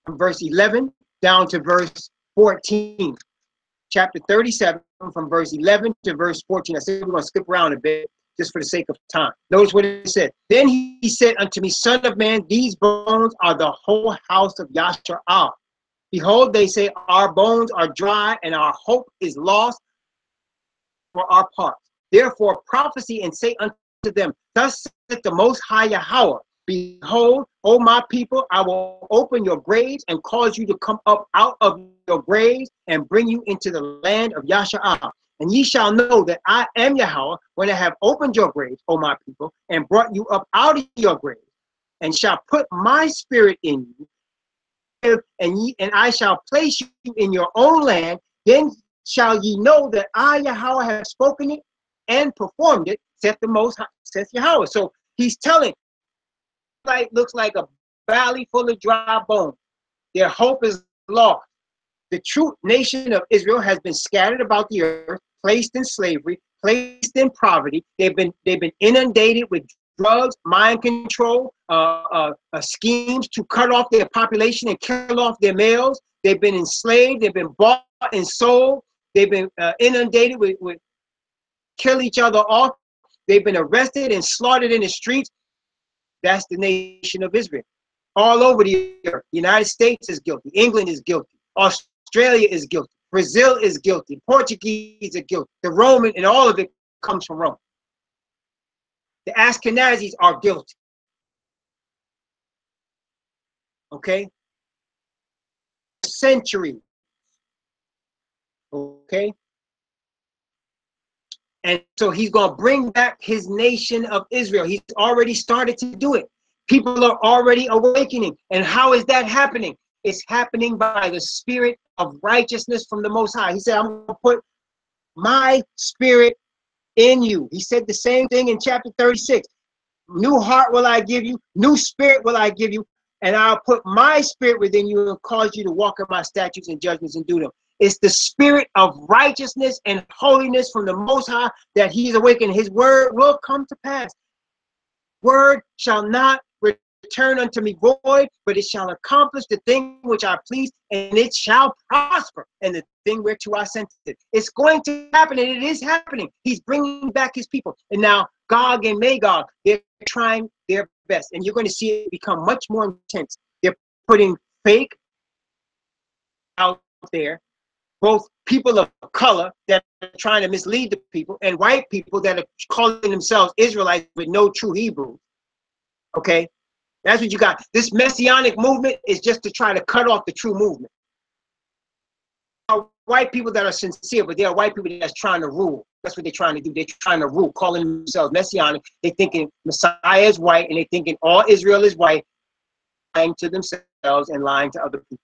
From verse 11 down to verse 14. Chapter 37, from verse 11 to verse 14. I said we're going to skip around a bit just for the sake of time. Notice what it said. Then he said unto me, Son of man, these bones are the whole house of Yashar. Behold, they say, our bones are dry, and our hope is lost for our parts. Therefore prophesy and say unto them, thus saith the Most High Yahweh, behold, O my people, I will open your graves and cause you to come up out of your graves and bring you into the land of Yashar. And ye shall know that I am Yahweh when I have opened your graves, O my people, and brought you up out of your graves, and shall put my spirit in you, and I shall place you in your own land. Then shall ye know that I, Yahweh, have spoken it and performed it, saith the Most High, saith Yahweh. So he's telling, like, looks like a valley full of dry bones. Their hope is lost. The true nation of Israel has been scattered about the earth, placed in slavery, placed in poverty. They've been inundated with drugs, mind control, schemes to cut off their population and kill off their males. They've been enslaved. They've been bought and sold. They've been inundated with kill each other off. They've been arrested and slaughtered in the streets. That's the nation of Israel. All over the earth. The United States is guilty. England is guilty. Australia is guilty. Brazil is guilty. Portuguese are guilty. The Roman, and all of it comes from Rome. The Ashkenazis are guilty. Okay? Centuries. Okay? And so he's going to bring back his nation of Israel. He's already started to do it. People are already awakening. And how is that happening? It's happening by the spirit of righteousness from the Most High. He said, I'm going to put my spirit in you. He said the same thing in chapter 36. New heart will I give you, new spirit will I give you, and I'll put my spirit within you and cause you to walk in my statutes and judgments and do them. It's the spirit of righteousness and holiness from the Most High that he's awakened. His word will come to pass. Word shall not return unto me void, but it shall accomplish the thing which I please, and it shall prosper in the thing whereto I sent it. It's going to happen, and it is happening. He's bringing back his people. And now Gog and Magog, they're trying their best, and you're going to see it become much more intense. They're putting fake out there, both people of color that are trying to mislead the people, and white people that are calling themselves Israelites with no true Hebrew. Okay? That's what you got. This messianic movement is just to try to cut off the true movement. White people that are sincere, but they are white people that's trying to rule. That's what they're trying to do. They're trying to rule, calling themselves messianic. They're thinking Messiah is white, and they're thinking all Israel is white, lying to themselves and lying to other people.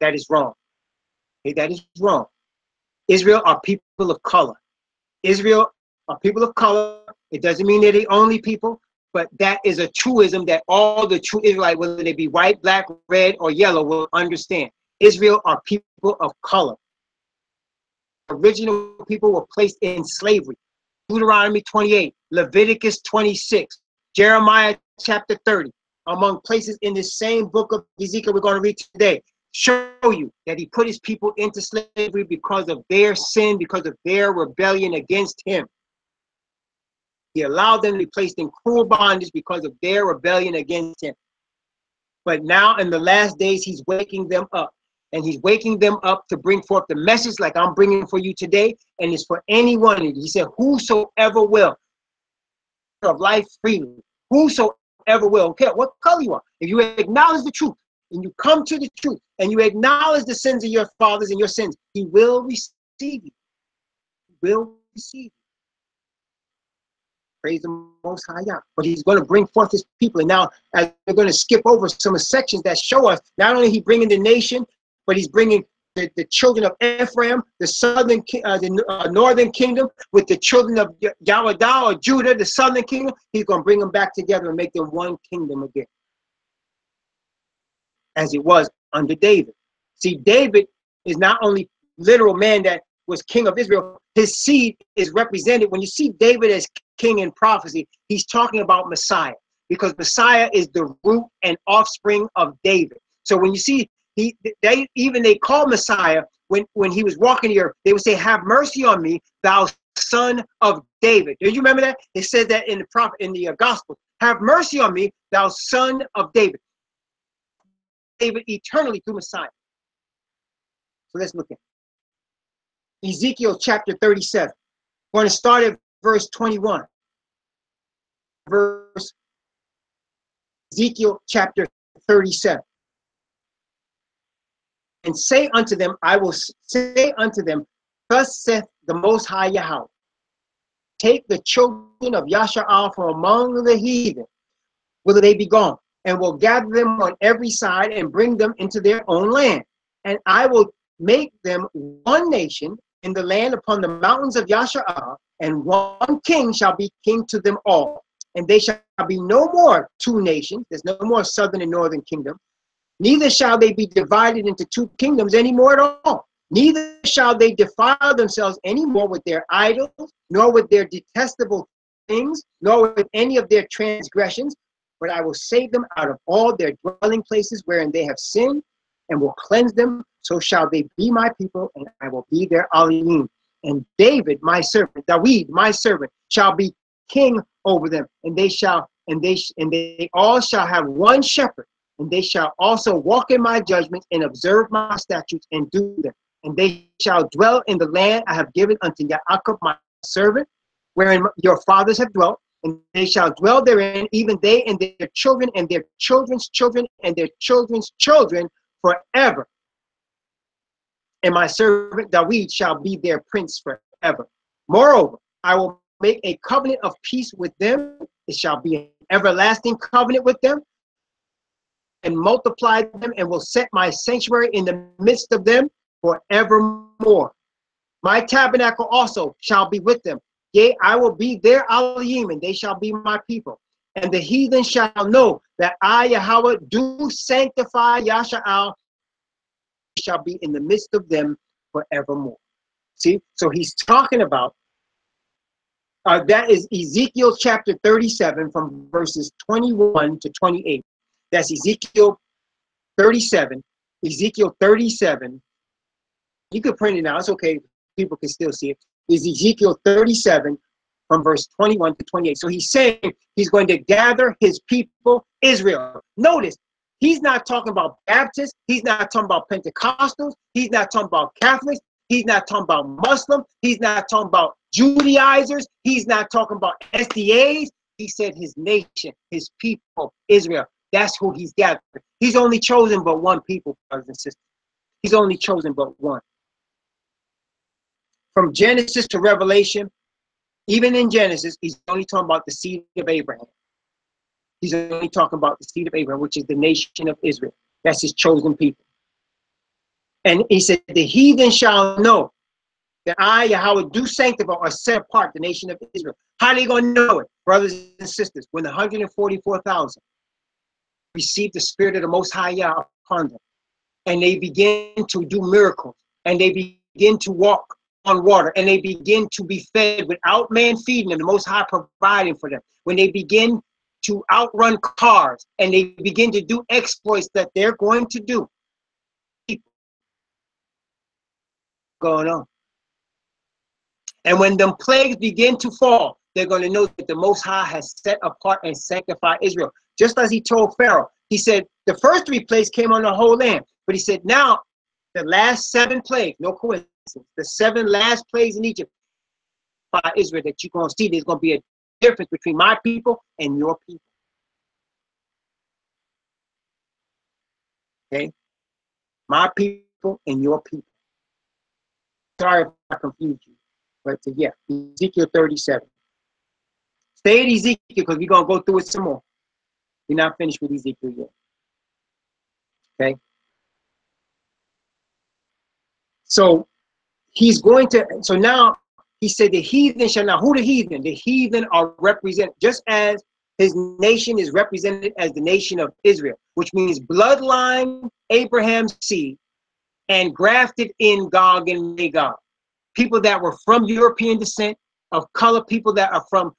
That is wrong. Okay, that is wrong. Israel are people of color. Israel are people of color. It doesn't mean they're the only people, but that is a truism that all the true Israelites, whether they be white, black, red, or yellow, will understand. Israel are people of color. Original people were placed in slavery. Deuteronomy 28, Leviticus 26, Jeremiah chapter 30, among places in this same book of Ezekiel we're going to read today. show you that he put his people into slavery because of their sin, because of their rebellion against him. He allowed them to be placed in cruel bondage because of their rebellion against him. But now in the last days, he's waking them up. And he's waking them up to bring forth the message like I'm bringing for you today. And it's for anyone. He said, whosoever will, of life freely. Whosoever will, okay, what color you are. If you acknowledge the truth, and you come to the truth, and you acknowledge the sins of your fathers and your sins, he will receive you. He will receive you. Praise the Most High Yah. But he's going to bring forth his people. And now, as we're going to skip over some sections that show us, not only he bringing the nation, but he's bringing the children of Ephraim, the northern kingdom, with the children of Yahudah or Judah, the southern kingdom. He's going to bring them back together and make them one kingdom again, as it was under David. See, David is not only literal man that was king of Israel, his seed is represented. When you see David as king in prophecy, he's talking about Messiah, because Messiah is the root and offspring of David. So when you see, they call Messiah, when he was walking the earth, they would say, have mercy on me, thou son of David. Do you remember that? It said that in the gospel. Have mercy on me, thou son of David. David eternally through Messiah. So let's look at it. Ezekiel chapter 37. We're going to start at verse 21. Ezekiel chapter 37. And say unto them, I will say unto them, thus saith the Most High Yahweh, take the children of Yasha'al from among the heathen, whither they be gone, and will gather them on every side and bring them into their own land. And I will make them one nation in the land upon the mountains of Yasha'al, and one king shall be king to them all. And they shall be no more two nations. There's no more southern and northern kingdom. Neither shall they be divided into two kingdoms anymore at all. Neither shall they defile themselves anymore with their idols, nor with their detestable things, nor with any of their transgressions. But I will save them out of all their dwelling places wherein they have sinned, and will cleanse them. So shall they be my people, and I will be their Elohim. And David, my servant, David, my servant, shall be king over them. And they all shall have one shepherd. And they shall also walk in my judgments and observe my statutes and do them. And they shall dwell in the land I have given unto Yaakov my servant, wherein your fathers have dwelt. And they shall dwell therein, even they and their children and their children's children and their children's children forever. And my servant David shall be their prince forever. Moreover, I will make a covenant of peace with them. It shall be an everlasting covenant with them, and multiply them, and will set my sanctuary in the midst of them forevermore. My tabernacle also shall be with them. Yea, I will be their Elohim, and they shall be my people. And the heathen shall know that I, Yahweh, do sanctify Yasha'al, shall be in the midst of them forevermore. See, so he's talking about, that is Ezekiel chapter 37 from verses 21 to 28. That's Ezekiel 37. Ezekiel 37. You could print it out. It's okay. People can still see it. It's Ezekiel 37 from verse 21 to 28. So he's saying he's going to gather his people, Israel. Notice, he's not talking about Baptists. He's not talking about Pentecostals. He's not talking about Catholics. He's not talking about Muslims. He's not talking about Judaizers. He's not talking about SDAs. He said his nation, his people, Israel. That's who he's gathered. He's only chosen but one people, brothers and sisters. He's only chosen but one. From Genesis to Revelation, even in Genesis, he's only talking about the seed of Abraham. He's only talking about the seed of Abraham, which is the nation of Israel. That's his chosen people. And he said, the heathen shall know that I, Yahweh, do sanctify or set apart the nation of Israel. How are they going to know it, brothers and sisters? When the 144,000 receive the spirit of the Most High Yah upon them, and they begin to do miracles, and they begin to walk on water, and they begin to be fed without man feeding them, the Most High providing for them. When they begin to outrun cars, and they begin to do exploits that they're going to do, going on. And when them plagues begin to fall, they're going to know that the Most High has set apart and sanctified Israel. Just as he told Pharaoh, he said the first 3 plagues came on the whole land. But he said now the last 7 plagues, no coincidence, the 7 last plagues in Egypt by Israel that you're going to see, there's going to be a difference between my people and your people. Okay? My people and your people. Sorry if I confused you. But yeah, Ezekiel 37. Stay at Ezekiel because we're going to go through it some more. We're not finished with Ezekiel yet. Okay? So he's going to, so now he said the heathen shall not. Who the heathen? The heathen are represented just as his nation is represented as the nation of Israel, which means bloodline Abraham's seed and grafted in Gog and Magog. People that were from European descent, of color, people that are from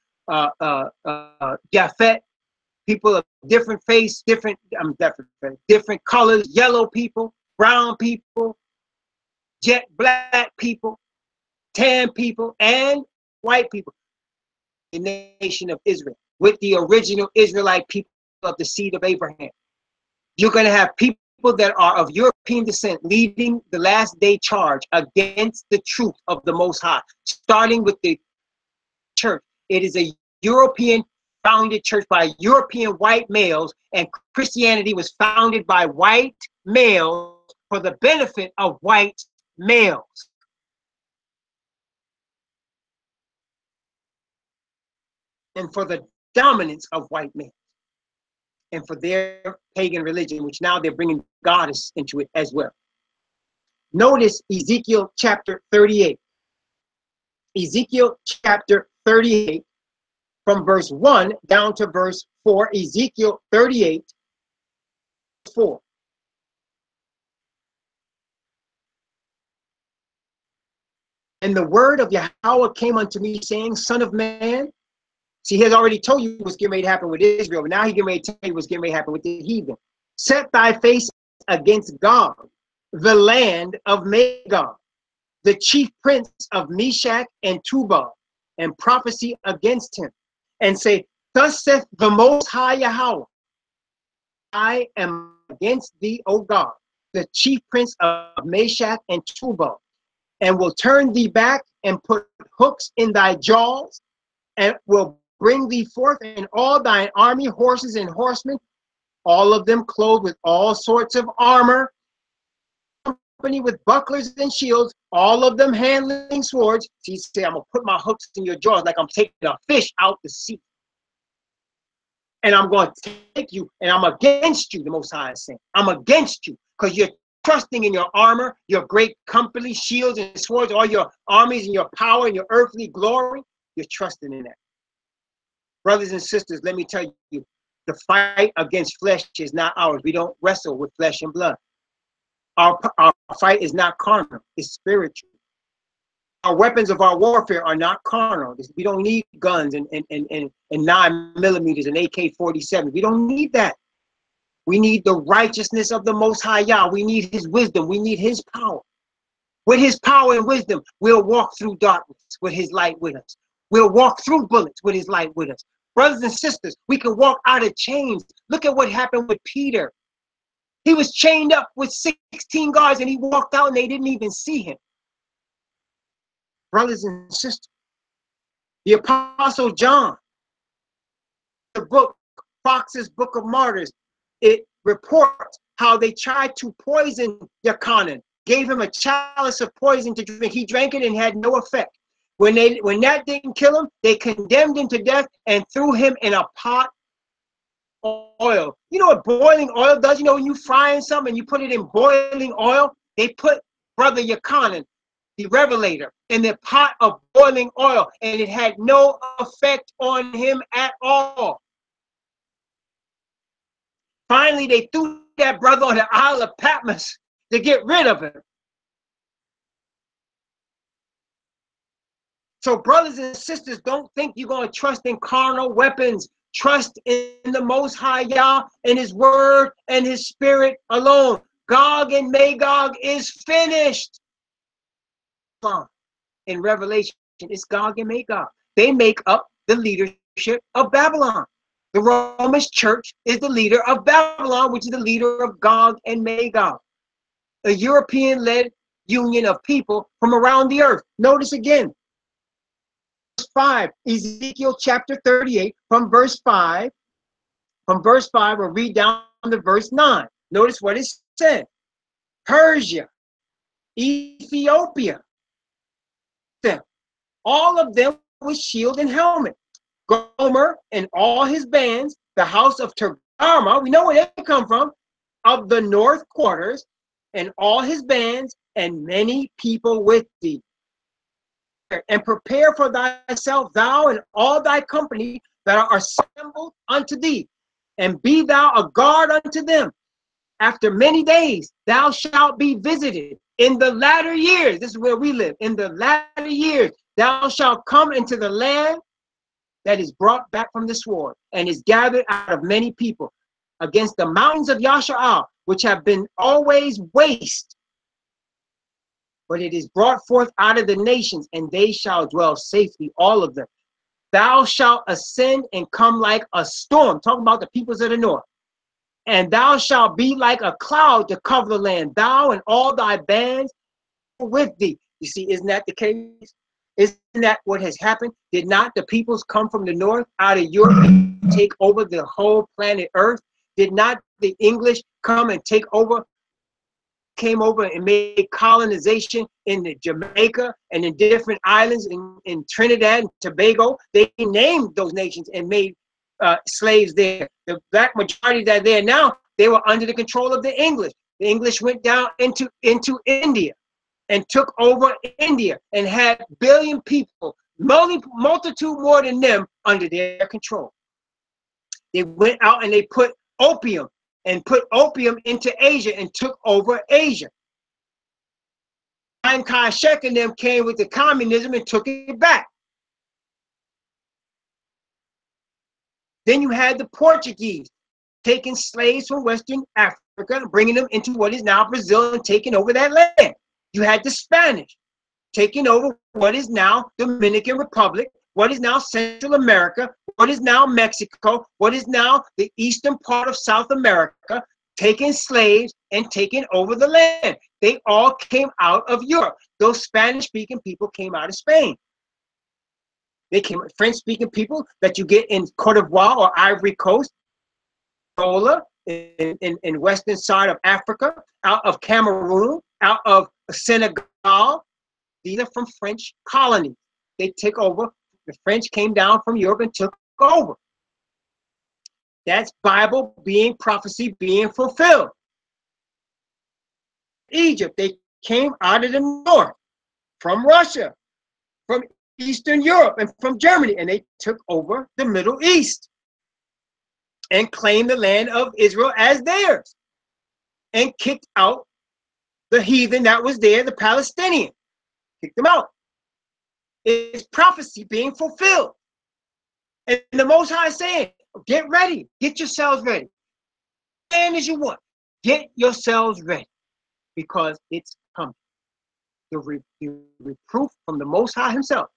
Japhet, people of different face, different colors, yellow people, brown people, jet black people, tan people, and white people. The nation of Israel, with the original Israelite people of the seed of Abraham. You're going to have people that are of European descent leading the last day charge against the truth of the Most High, starting with the church. It is a European founded church by European white males, and Christianity was founded by white males for the benefit of white males. And for the dominance of white men. And for their pagan religion, which now they're bringing goddess into it as well. Notice Ezekiel chapter 38. Ezekiel chapter 38, from verse 1 down to verse 4. Ezekiel 38, 4. And the word of Yahweh came unto me, saying, Son of man. See, he has already told you what's getting ready to happen with Israel, but now he's getting ready to tell you what's getting ready to happen with the heathen. Set thy face against Gog, the land of Magog, the chief prince of Meshach and Tubal, and prophesy against him, and say, Thus saith the Most High Yahweh, I am against thee, O God, the chief prince of Meshach and Tubal, and will turn thee back and put hooks in thy jaws, and will bring thee forth in all thine army, horses and horsemen, all of them clothed with all sorts of armor, company with bucklers and shields, all of them handling swords. He said, I'm going to put my hooks in your jaws like I'm taking a fish out the sea. And I'm going to take you, and I'm against you, the Most High is saying. I'm against you because you're trusting in your armor, your great company, shields and swords, all your armies and your power and your earthly glory. You're trusting in that. Brothers and sisters, let me tell you, the fight against flesh is not ours. We don't wrestle with flesh and blood. Our fight is not carnal, it's spiritual. Our weapons of our warfare are not carnal. We don't need guns and 9mm and AK-47. We don't need that. We need the righteousness of the Most High Yah. We need his wisdom. We need his power. With his power and wisdom, we'll walk through darkness with his light with us. We'll walk through bullets with his light with us. Brothers and sisters, we can walk out of chains. Look at what happened with Peter. He was chained up with 16 guards and he walked out and they didn't even see him. Brothers and sisters, the Apostle John, the book, Fox's Book of Martyrs, it reports how they tried to poison Carnal, gave him a chalice of poison to drink. He drank it and had no effect. When that didn't kill him, they condemned him to death and threw him in a pot of oil. You know what boiling oil does? You know when you frying something and you put it in boiling oil, they put Brother Carnal, the Revelator, in the pot of boiling oil, and it had no effect on him at all. Finally, they threw that brother on the Isle of Patmos to get rid of him. So brothers and sisters, don't think you're going to trust in carnal weapons. Trust in the Most High Yah and his word and his spirit alone. Gog and Magog is finished. Babylon. In Revelation, it's Gog and Magog. They make up the leadership of Babylon. The Roman church is the leader of Babylon, which is the leader of Gog and Magog. A European-led union of people from around the earth. Notice again, verse 5, Ezekiel chapter 38, from verse 5. From verse 5, we'll read down to verse 9. Notice what it said. Persia, Ethiopia, all of them with shield and helmet. Gomer and all his bands, the house of Tergama, we know where they come from, of the north quarters, and all his bands, and many people with thee. And prepare for thyself, thou and all thy company that are assembled unto thee, and be thou a guard unto them. After many days thou shalt be visited. In the latter years, this is where we live, in the latter years thou shalt come into the land that is brought back from the sword, and is gathered out of many people, against the mountains of Yasha'al, which have been always waste. But it is brought forth out of the nations, and they shall dwell safely, all of them. Thou shalt ascend and come like a storm. Talking about the peoples of the north. And thou shalt be like a cloud to cover the land, thou and all thy bands with thee. You see, isn't that the case? Isn't that what has happened? Did not the peoples come from the north, out of Europe, and take over the whole planet Earth? Did not the English come and take over, came over and made colonization in the Jamaica and in different islands in Trinidad and Tobago? They named those nations and made slaves there. The black majority that are there now, they were under the control of the English. The English went down into India and took over India and had billion people, multitude more than them, under their control. They went out and they put opium into Asia and took over Asia. And Kai-shek and them came with the communism and took it back. Then you had the Portuguese taking slaves from Western Africa and bringing them into what is now Brazil and taking over that land. You had the Spanish taking over what is now Dominican Republic, what is now Central America, what is now Mexico, what is now the eastern part of South America, taking slaves and taking over the land. They all came out of Europe. Those Spanish-speaking people came out of Spain. They came, French-speaking people that you get in Cote d'Ivoire or Ivory Coast, Angola, in western side of Africa, out of Cameroon, out of Senegal. These are from French colonies. They took over. The French came down from Europe and took over. That's Bible being, prophecy being fulfilled. Egypt, they came out of the north, from Russia, from Eastern Europe, and from Germany, and they took over the Middle East and claimed the land of Israel as theirs and kicked out the heathen that was there, the Palestinians. Kicked them out. It's prophecy being fulfilled. And the Most High is saying, get ready, get yourselves ready. And as you want, get yourselves ready, because it's coming. The reproof from the Most High himself.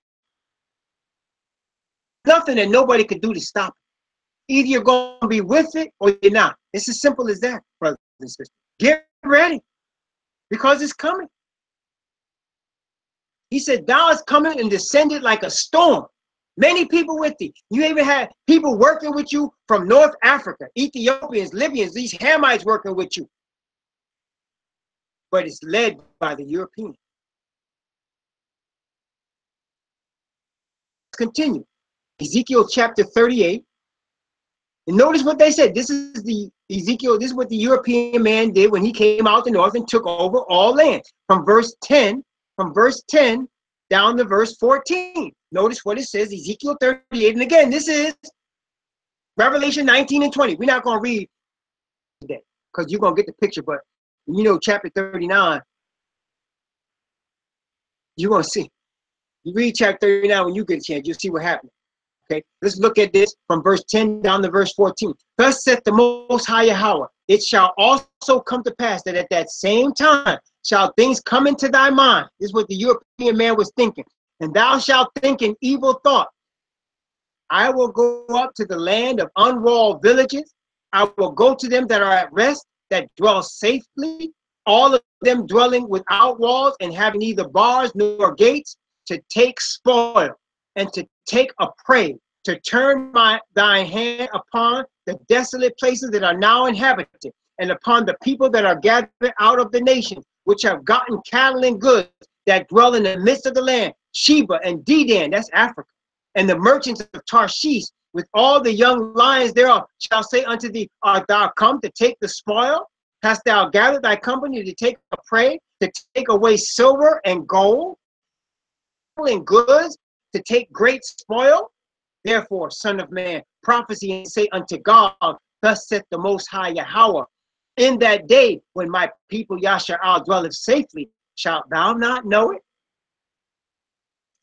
Nothing that nobody could do to stop it. Either you're going to be with it or you're not. It's as simple as that, brothers and sisters. Get ready, because it's coming. He said, thou is coming and descended like a storm. Many people with thee. You even had people working with you from North Africa, Ethiopians, Libyans, these Hamites working with you. But it's led by the Europeans. Let's continue. Ezekiel chapter 38. And notice what they said. This is the Ezekiel, this is what the European man did when he came out the north and took over all land. From verse 10 down to verse 14. Notice what it says, Ezekiel 38. And again, this is Revelation 19 and 20. We're not going to read today because you're going to get the picture. But you know, chapter 39, you're going to see. You read chapter 39 when you get a chance, you'll see what happened. Okay, let's look at this from verse 10 down to verse 14. Thus saith the Most High Yahweh, it shall also come to pass that at that same time shall things come into thy mind. This is what the European man was thinking. And thou shalt think an evil thought. I will go up to the land of unwalled villages. I will go to them that are at rest, that dwell safely, all of them dwelling without walls and having neither bars nor gates, to take spoil and to take a prey, to turn thine hand upon the desolate places that are now inhabited, and upon the people that are gathered out of the nations, which have gotten cattle and goods, that dwell in the midst of the land, Sheba and Dedan, that's Africa, and the merchants of Tarshish, with all the young lions thereof, shall say unto thee, art thou come to take the spoil? Hast thou gathered thy company to take a prey, to take away silver and gold and goods, to take great spoil? Therefore, son of man, prophesy and say unto God, thus saith the Most High Yahweh, in that day when my people Yasha'al dwelleth safely, shalt thou not know it?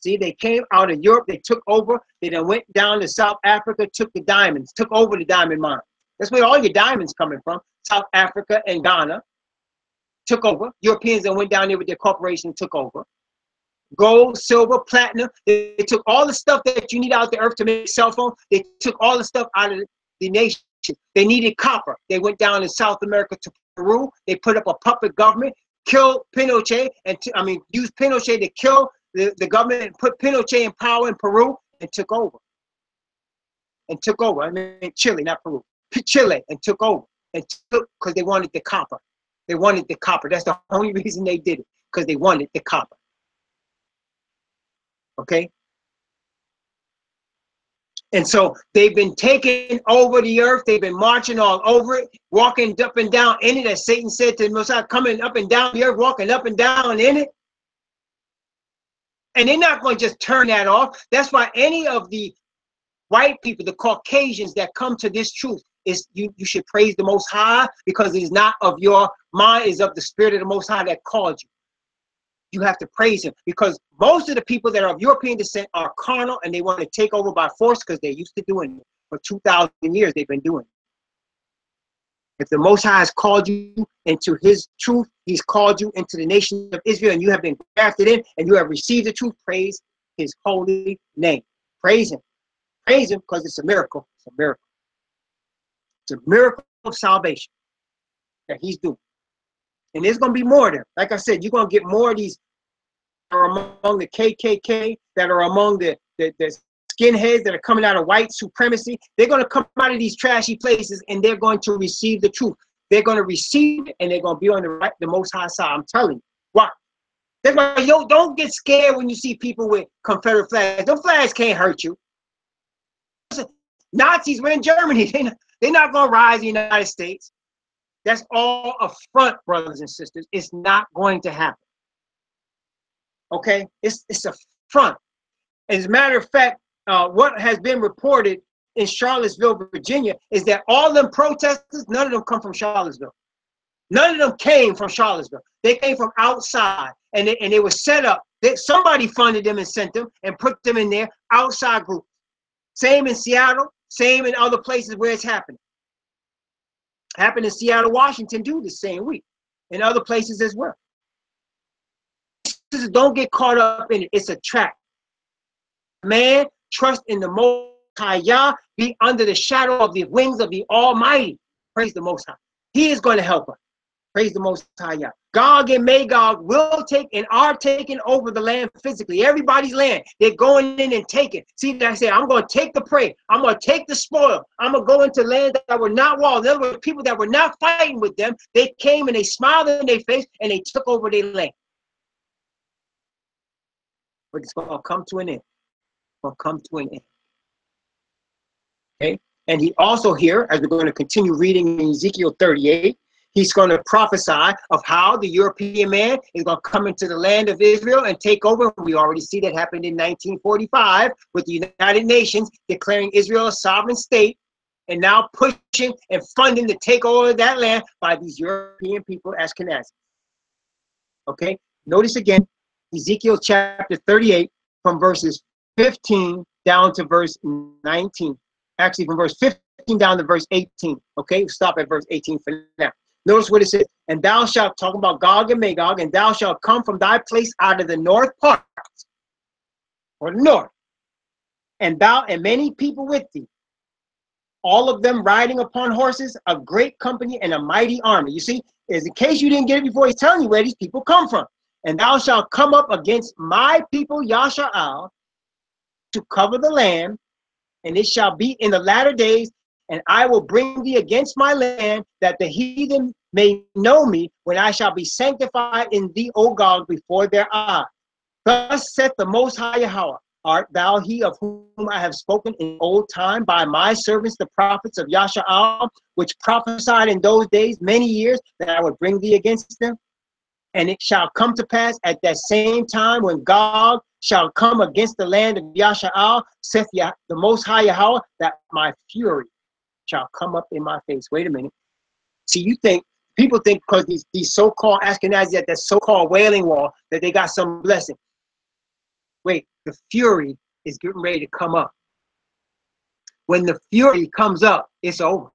See, they came out of Europe, they took over, they then went down to South Africa, took the diamonds, took over the diamond mine. That's where all your diamonds coming from, South Africa and Ghana. Took over. Europeans that went down there with their corporation and took over. Gold, silver, platinum. They took all the stuff that you need out of the earth to make a cell phone. They took all the stuff out of the nation. They needed copper. They went down in South America to Peru. They put up a puppet government, killed Pinochet, and used Pinochet to kill the government and put Pinochet in power in Peru and took over. I mean, Chile, not Peru. Chile, and took over. And took, because they wanted the copper. They wanted the copper. That's the only reason they did it, because they wanted the copper. Okay? And so they've been taking over the earth. They've been marching all over it, walking up and down in it, as Satan said to Messiah, coming up and down the earth, walking up and down in it. And they're not going to just turn that off. That's why any of the white people, the Caucasians that come to this truth, is you should praise the Most High, because it is not of your mind, is of the Spirit of the Most High that called you. You have to praise him, because most of the people that are of European descent are carnal, and they want to take over by force because they're used to doing it. For 2,000 years, they've been doing it. If the Most High has called you into his truth, he's called you into the nation of Israel, and you have been grafted in, and you have received the truth, praise his holy name. Praise him. Praise him, because it's a miracle. It's a miracle. It's a miracle of salvation that he's doing. And there's going to be more of them. Like I said, you're going to get more of these that are among the KKK, that are among the skinheads that are coming out of white supremacy. They're going to come out of these trashy places, and they're going to receive the truth. They're going to receive it, and they're going to be on the Most High side. I'm telling you. Why? That's why you don't get scared when you see people with Confederate flags. Those flags can't hurt you. Nazis were in Germany. They're not going to rise in the United States. That's all a front, brothers and sisters. It's not going to happen. Okay? It's a front. As a matter of fact, what has been reported in Charlottesville, Virginia, is that all them protesters, none of them come from Charlottesville. None of them came from Charlottesville. They came from outside, and they were set up. Somebody funded them and sent them and put them in there, outside group. Same in Seattle, same in other places where it's happening. Happened in Seattle, Washington, too, the same week, and other places as well. Don't get caught up in it. It's a trap. Man, trust in the Most High Yah, be under the shadow of the wings of the Almighty. Praise the Most High. He is going to help us. Praise the Most High Yah. Gog and Magog will take and are taking over the land physically. Everybody's land. They're going in and taking. See, I say, I'm going to take the prey. I'm going to take the spoil. I'm going to go into lands that were not walled. In other words, people that were not fighting with them, they came and they smiled in their face and they took over their land. But it's going to come to an end. It's going to come to an end. Okay? And he also here, as we're going to continue reading in Ezekiel 38, he's going to prophesy of how the European man is going to come into the land of Israel and take over. We already see that happened in 1945 with the United Nations declaring Israel a sovereign state, and now pushing and funding the takeover of that land by these European people as Ashkenazis. Okay, notice again, Ezekiel chapter 38 from verses 15 down to verse 19. Actually, from verse 15 down to verse 18. Okay, stop at verse 18 for now. Notice what it says. And thou shalt, talk about Gog and Magog, and thou shalt come from thy place out of the north parts, or north, and thou and many people with thee, all of them riding upon horses, a great company and a mighty army. You see, is in case you didn't get it before, he's telling you where these people come from. And thou shalt come up against my people Yasha'al to cover the land, and it shall be in the latter days, and I will bring thee against my land, that the heathen may know me, when I shall be sanctified in thee, O God, before their eyes. Thus saith the Most High Yahweh, art thou he of whom I have spoken in old time by my servants the prophets of Yasha'al, which prophesied in those days many years that I would bring thee against them? And it shall come to pass at that same time, when God shall come against the land of Yasha'al, saith the Most High Yahweh, that my fury shall come up in my face. Wait a minute. See, you think, people think because these so-called Ashkenazis at that so-called Wailing Wall, that they got some blessing. Wait, the fury is getting ready to come up. When the fury comes up, it's over.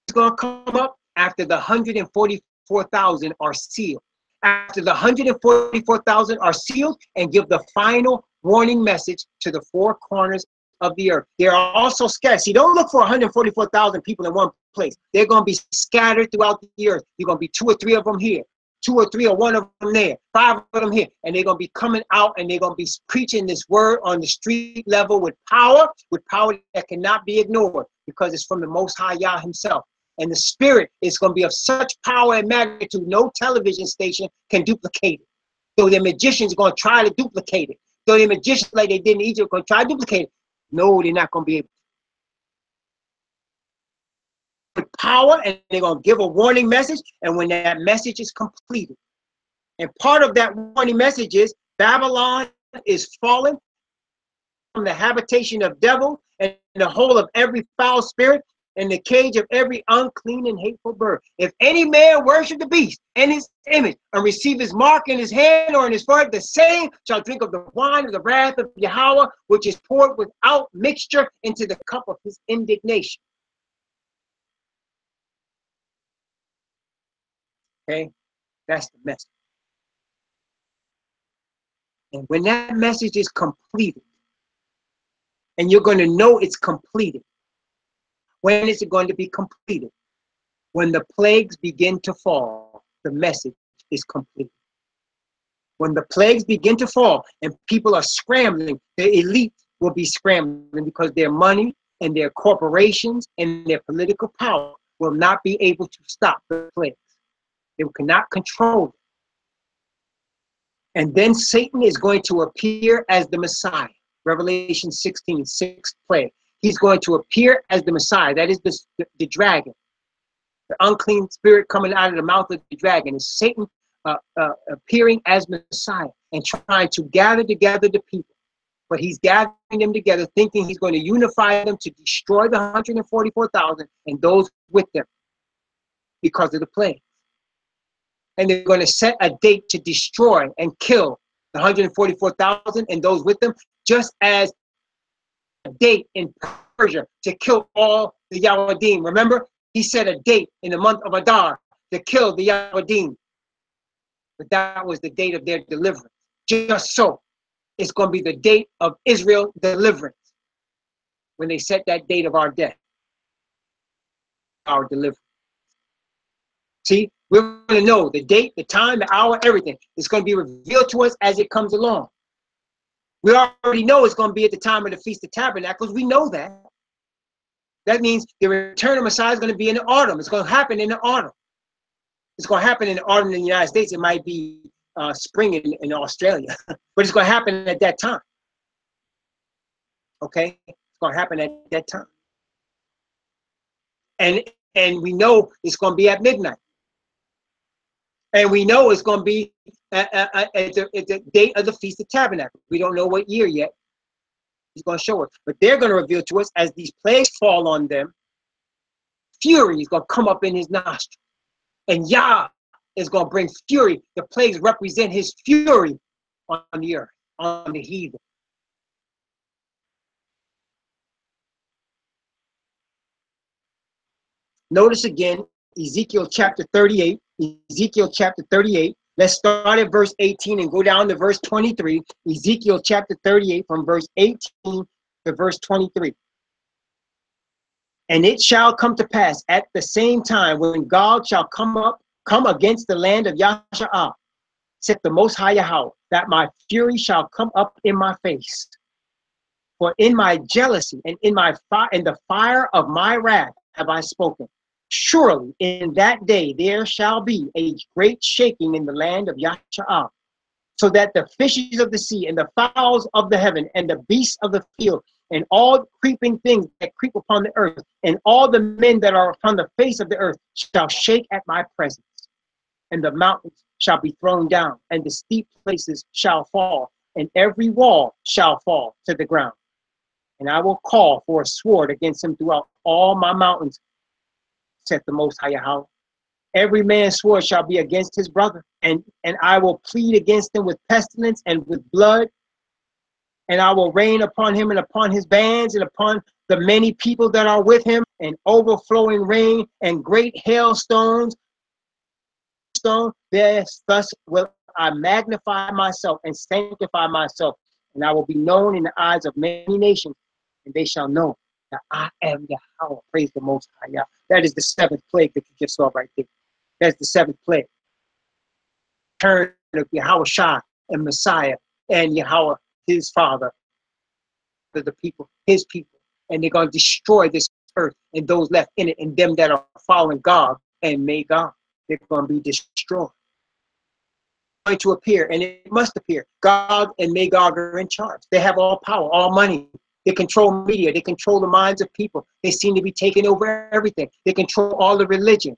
It's going to come up after the 144,000 are sealed. After the 144,000 are sealed, and give the final warning message to the four corners of the earth. They are also scattered. See, don't look for 144,000 people in one place. They're going to be scattered throughout the earth. You're going to be 2 or 3 of them here, 2 or 3 or 1 of them there, 5 of them here, and they're going to be coming out, and they're going to be preaching this word on the street level with power that cannot be ignored, because it's from the Most High Yah himself. And the spirit is going to be of such power and magnitude, no television station can duplicate it. So the magicians are going to try to duplicate it. So the magicians, like they did in Egypt, are going to try to duplicate it. No, they're not going to be able to. With power, and they're going to give a warning message, and when that message is completed, and part of that warning message is Babylon is fallen from the habitation of devil, and the whole of every foul spirit, and the cage of every unclean and hateful bird. If any man worship the beast and his image, and receive his mark in his hand or in his forehead, the same shall drink of the wine of the wrath of Yahweh, which is poured without mixture into the cup of his indignation. Okay, that's the message. And when that message is completed, and you're going to know it's completed. When is it going to be completed? When the plagues begin to fall, the message is complete. When the plagues begin to fall and people are scrambling, the elite will be scrambling, because their money and their corporations and their political power will not be able to stop the plagues. They cannot control them. And then Satan is going to appear as the Messiah. Revelation 16, 6th plague. He's going to appear as the Messiah. That is the dragon. The unclean spirit coming out of the mouth of the dragon is Satan appearing as Messiah and trying to gather together the people. But he's gathering them together, thinking he's going to unify them to destroy the 144,000 and those with them because of the plague. And they're going to set a date to destroy and kill the 144,000 and those with them, just as a date in Persia to kill all the Yahudim. Remember, he set a date in the month of Adar to kill the Yahudim. But that was the date of their deliverance. Just so, it's going to be the date of Israel deliverance when they set that date of our death, our deliverance. See, we're going to know the date, the time, the hour, everything. It's going to be revealed to us as it comes along. We already know it's going to be at the time of the Feast of Tabernacles. We know that. That means the return of Messiah is going to be in the autumn. It's going to happen in the autumn. It's going to happen in the autumn in the United States. It might be spring in Australia, but it's going to happen at that time. Okay? It's going to happen at that time. And we know it's going to be at midnight. And we know it's going to be at the date of the Feast of Tabernacles. We don't know what year yet. He's going to show us. But they're going to reveal to us as these plagues fall on them, fury is going to come up in his nostril. And Yah is going to bring fury. The plagues represent his fury on the earth, on the heathen. Notice again Ezekiel chapter 38. Ezekiel chapter 38. Let's start at verse 18 and go down to verse 23. Ezekiel chapter 38 from verse 18 to verse 23. And it shall come to pass at the same time when God shall come against the land of Yasha'ah, said the Most High Yahweh, that my fury shall come up in my face. For in my jealousy and in the fire of my wrath have I spoken. Surely in that day there shall be a great shaking in the land of Yasha'ah, so that the fishes of the sea and the fowls of the heaven and the beasts of the field and all creeping things that creep upon the earth and all the men that are upon the face of the earth shall shake at my presence. And the mountains shall be thrown down, and the steep places shall fall, and every wall shall fall to the ground. And I will call for a sword against him throughout all my mountains, said the Most High Yahweh. Every man's sword shall be against his brother, and I will plead against him with pestilence and with blood, and I will rain upon him and upon his bands and upon the many people that are with him, and overflowing rain and great hailstones. Thus will I magnify myself and sanctify myself, and I will be known in the eyes of many nations, and they shall know that I am Yahweh. Praise the Most High Yah. That is the seventh plague that you just saw right there. That's the seventh plague. Turn of Yahweh Shah and Messiah and Yahweh, his father, to the people, his people. And they're going to destroy this earth and those left in it and them that are following God and Magog. They're going to be destroyed. It's going to appear, and it must appear. God and Magog are in charge. They have all power, all money. They control media. They control the minds of people. They seem to be taking over everything. They control all the religion.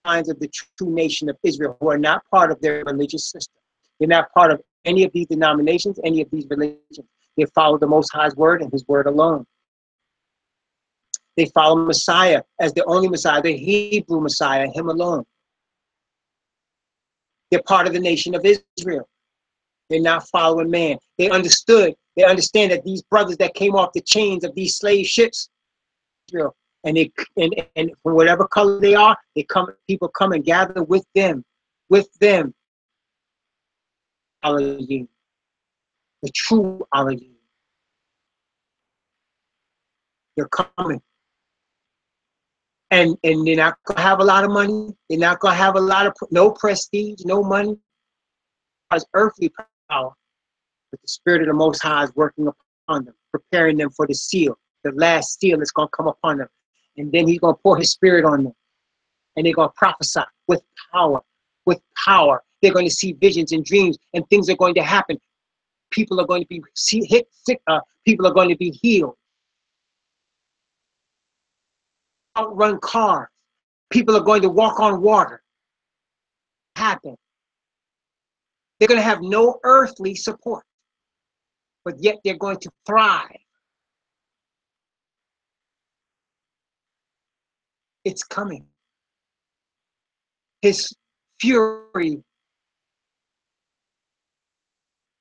Minds of the true nation of Israel who are not part of their religious system. They're not part of any of these denominations, any of these religions. They follow the Most High's word and his word alone. They follow Messiah as the only Messiah, the Hebrew Messiah, him alone. They're part of the nation of Israel. They're not following man. They understand that these brothers that came off the chains of these slave ships, Israel, and from whatever color they are, people come and gather with them. Hallelujah. The true hallelujah. They're coming. And they're not going to have a lot of money. They're not going to have no prestige, no money. It's earthly power. But the Spirit of the Most High is working upon them, preparing them for the seal. The last seal is going to come upon them. And then he's going to pour his Spirit on them. And they're going to prophesy with power. With power. They're going to see visions and dreams, and things are going to happen. People are going to be sick. People are going to be healed. Outrun cars. People are going to walk on water. Happen. They're going to have no earthly support, but yet they're going to thrive. It's coming. His fury,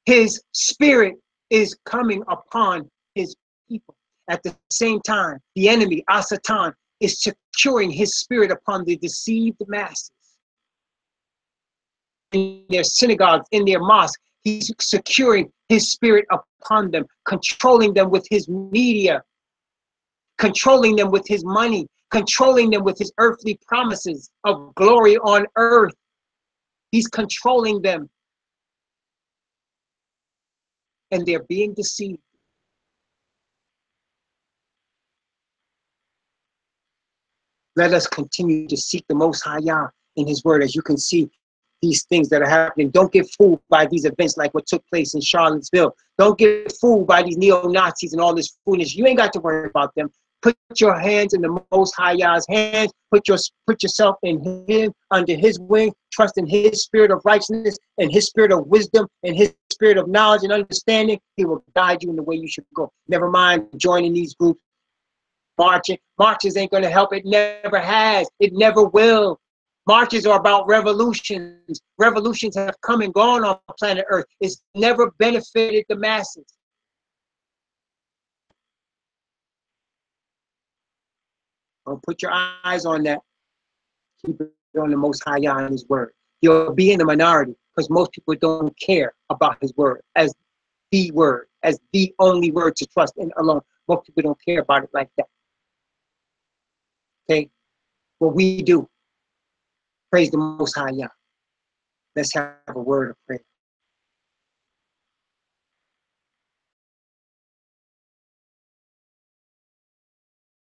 his Spirit is coming upon his people. At the same time, the enemy, Asatan, is securing his Spirit upon the deceived masses. In their synagogues, in their mosques, he's securing his Spirit upon them, controlling them with his media, controlling them with his money, controlling them with his earthly promises of glory on earth. He's controlling them. And they're being deceived. Let us continue to seek the Most High Yah in his word. As you can see, these things that are happening. Don't get fooled by these events like what took place in Charlottesville. Don't get fooled by these neo-Nazis and all this foolishness. You ain't got to worry about them. Put your hands in the Most High Yah's hands. Put yourself in him, under his wing. Trust in his Spirit of righteousness and his Spirit of wisdom and his Spirit of knowledge and understanding. He will guide you in the way you should go. Never mind joining these groups. Marches ain't going to help. It never has. It never will. Marches are about revolutions. Revolutions have come and gone on planet Earth. It's never benefited the masses. Don't put your eyes on that. keep it on the Most High Yah and His word. You'll be in the minority because most people don't care about His word as the only word to trust in alone. Most people don't care about it like that. Okay? What we do, praise the Most High Yah. Let's have a word of prayer.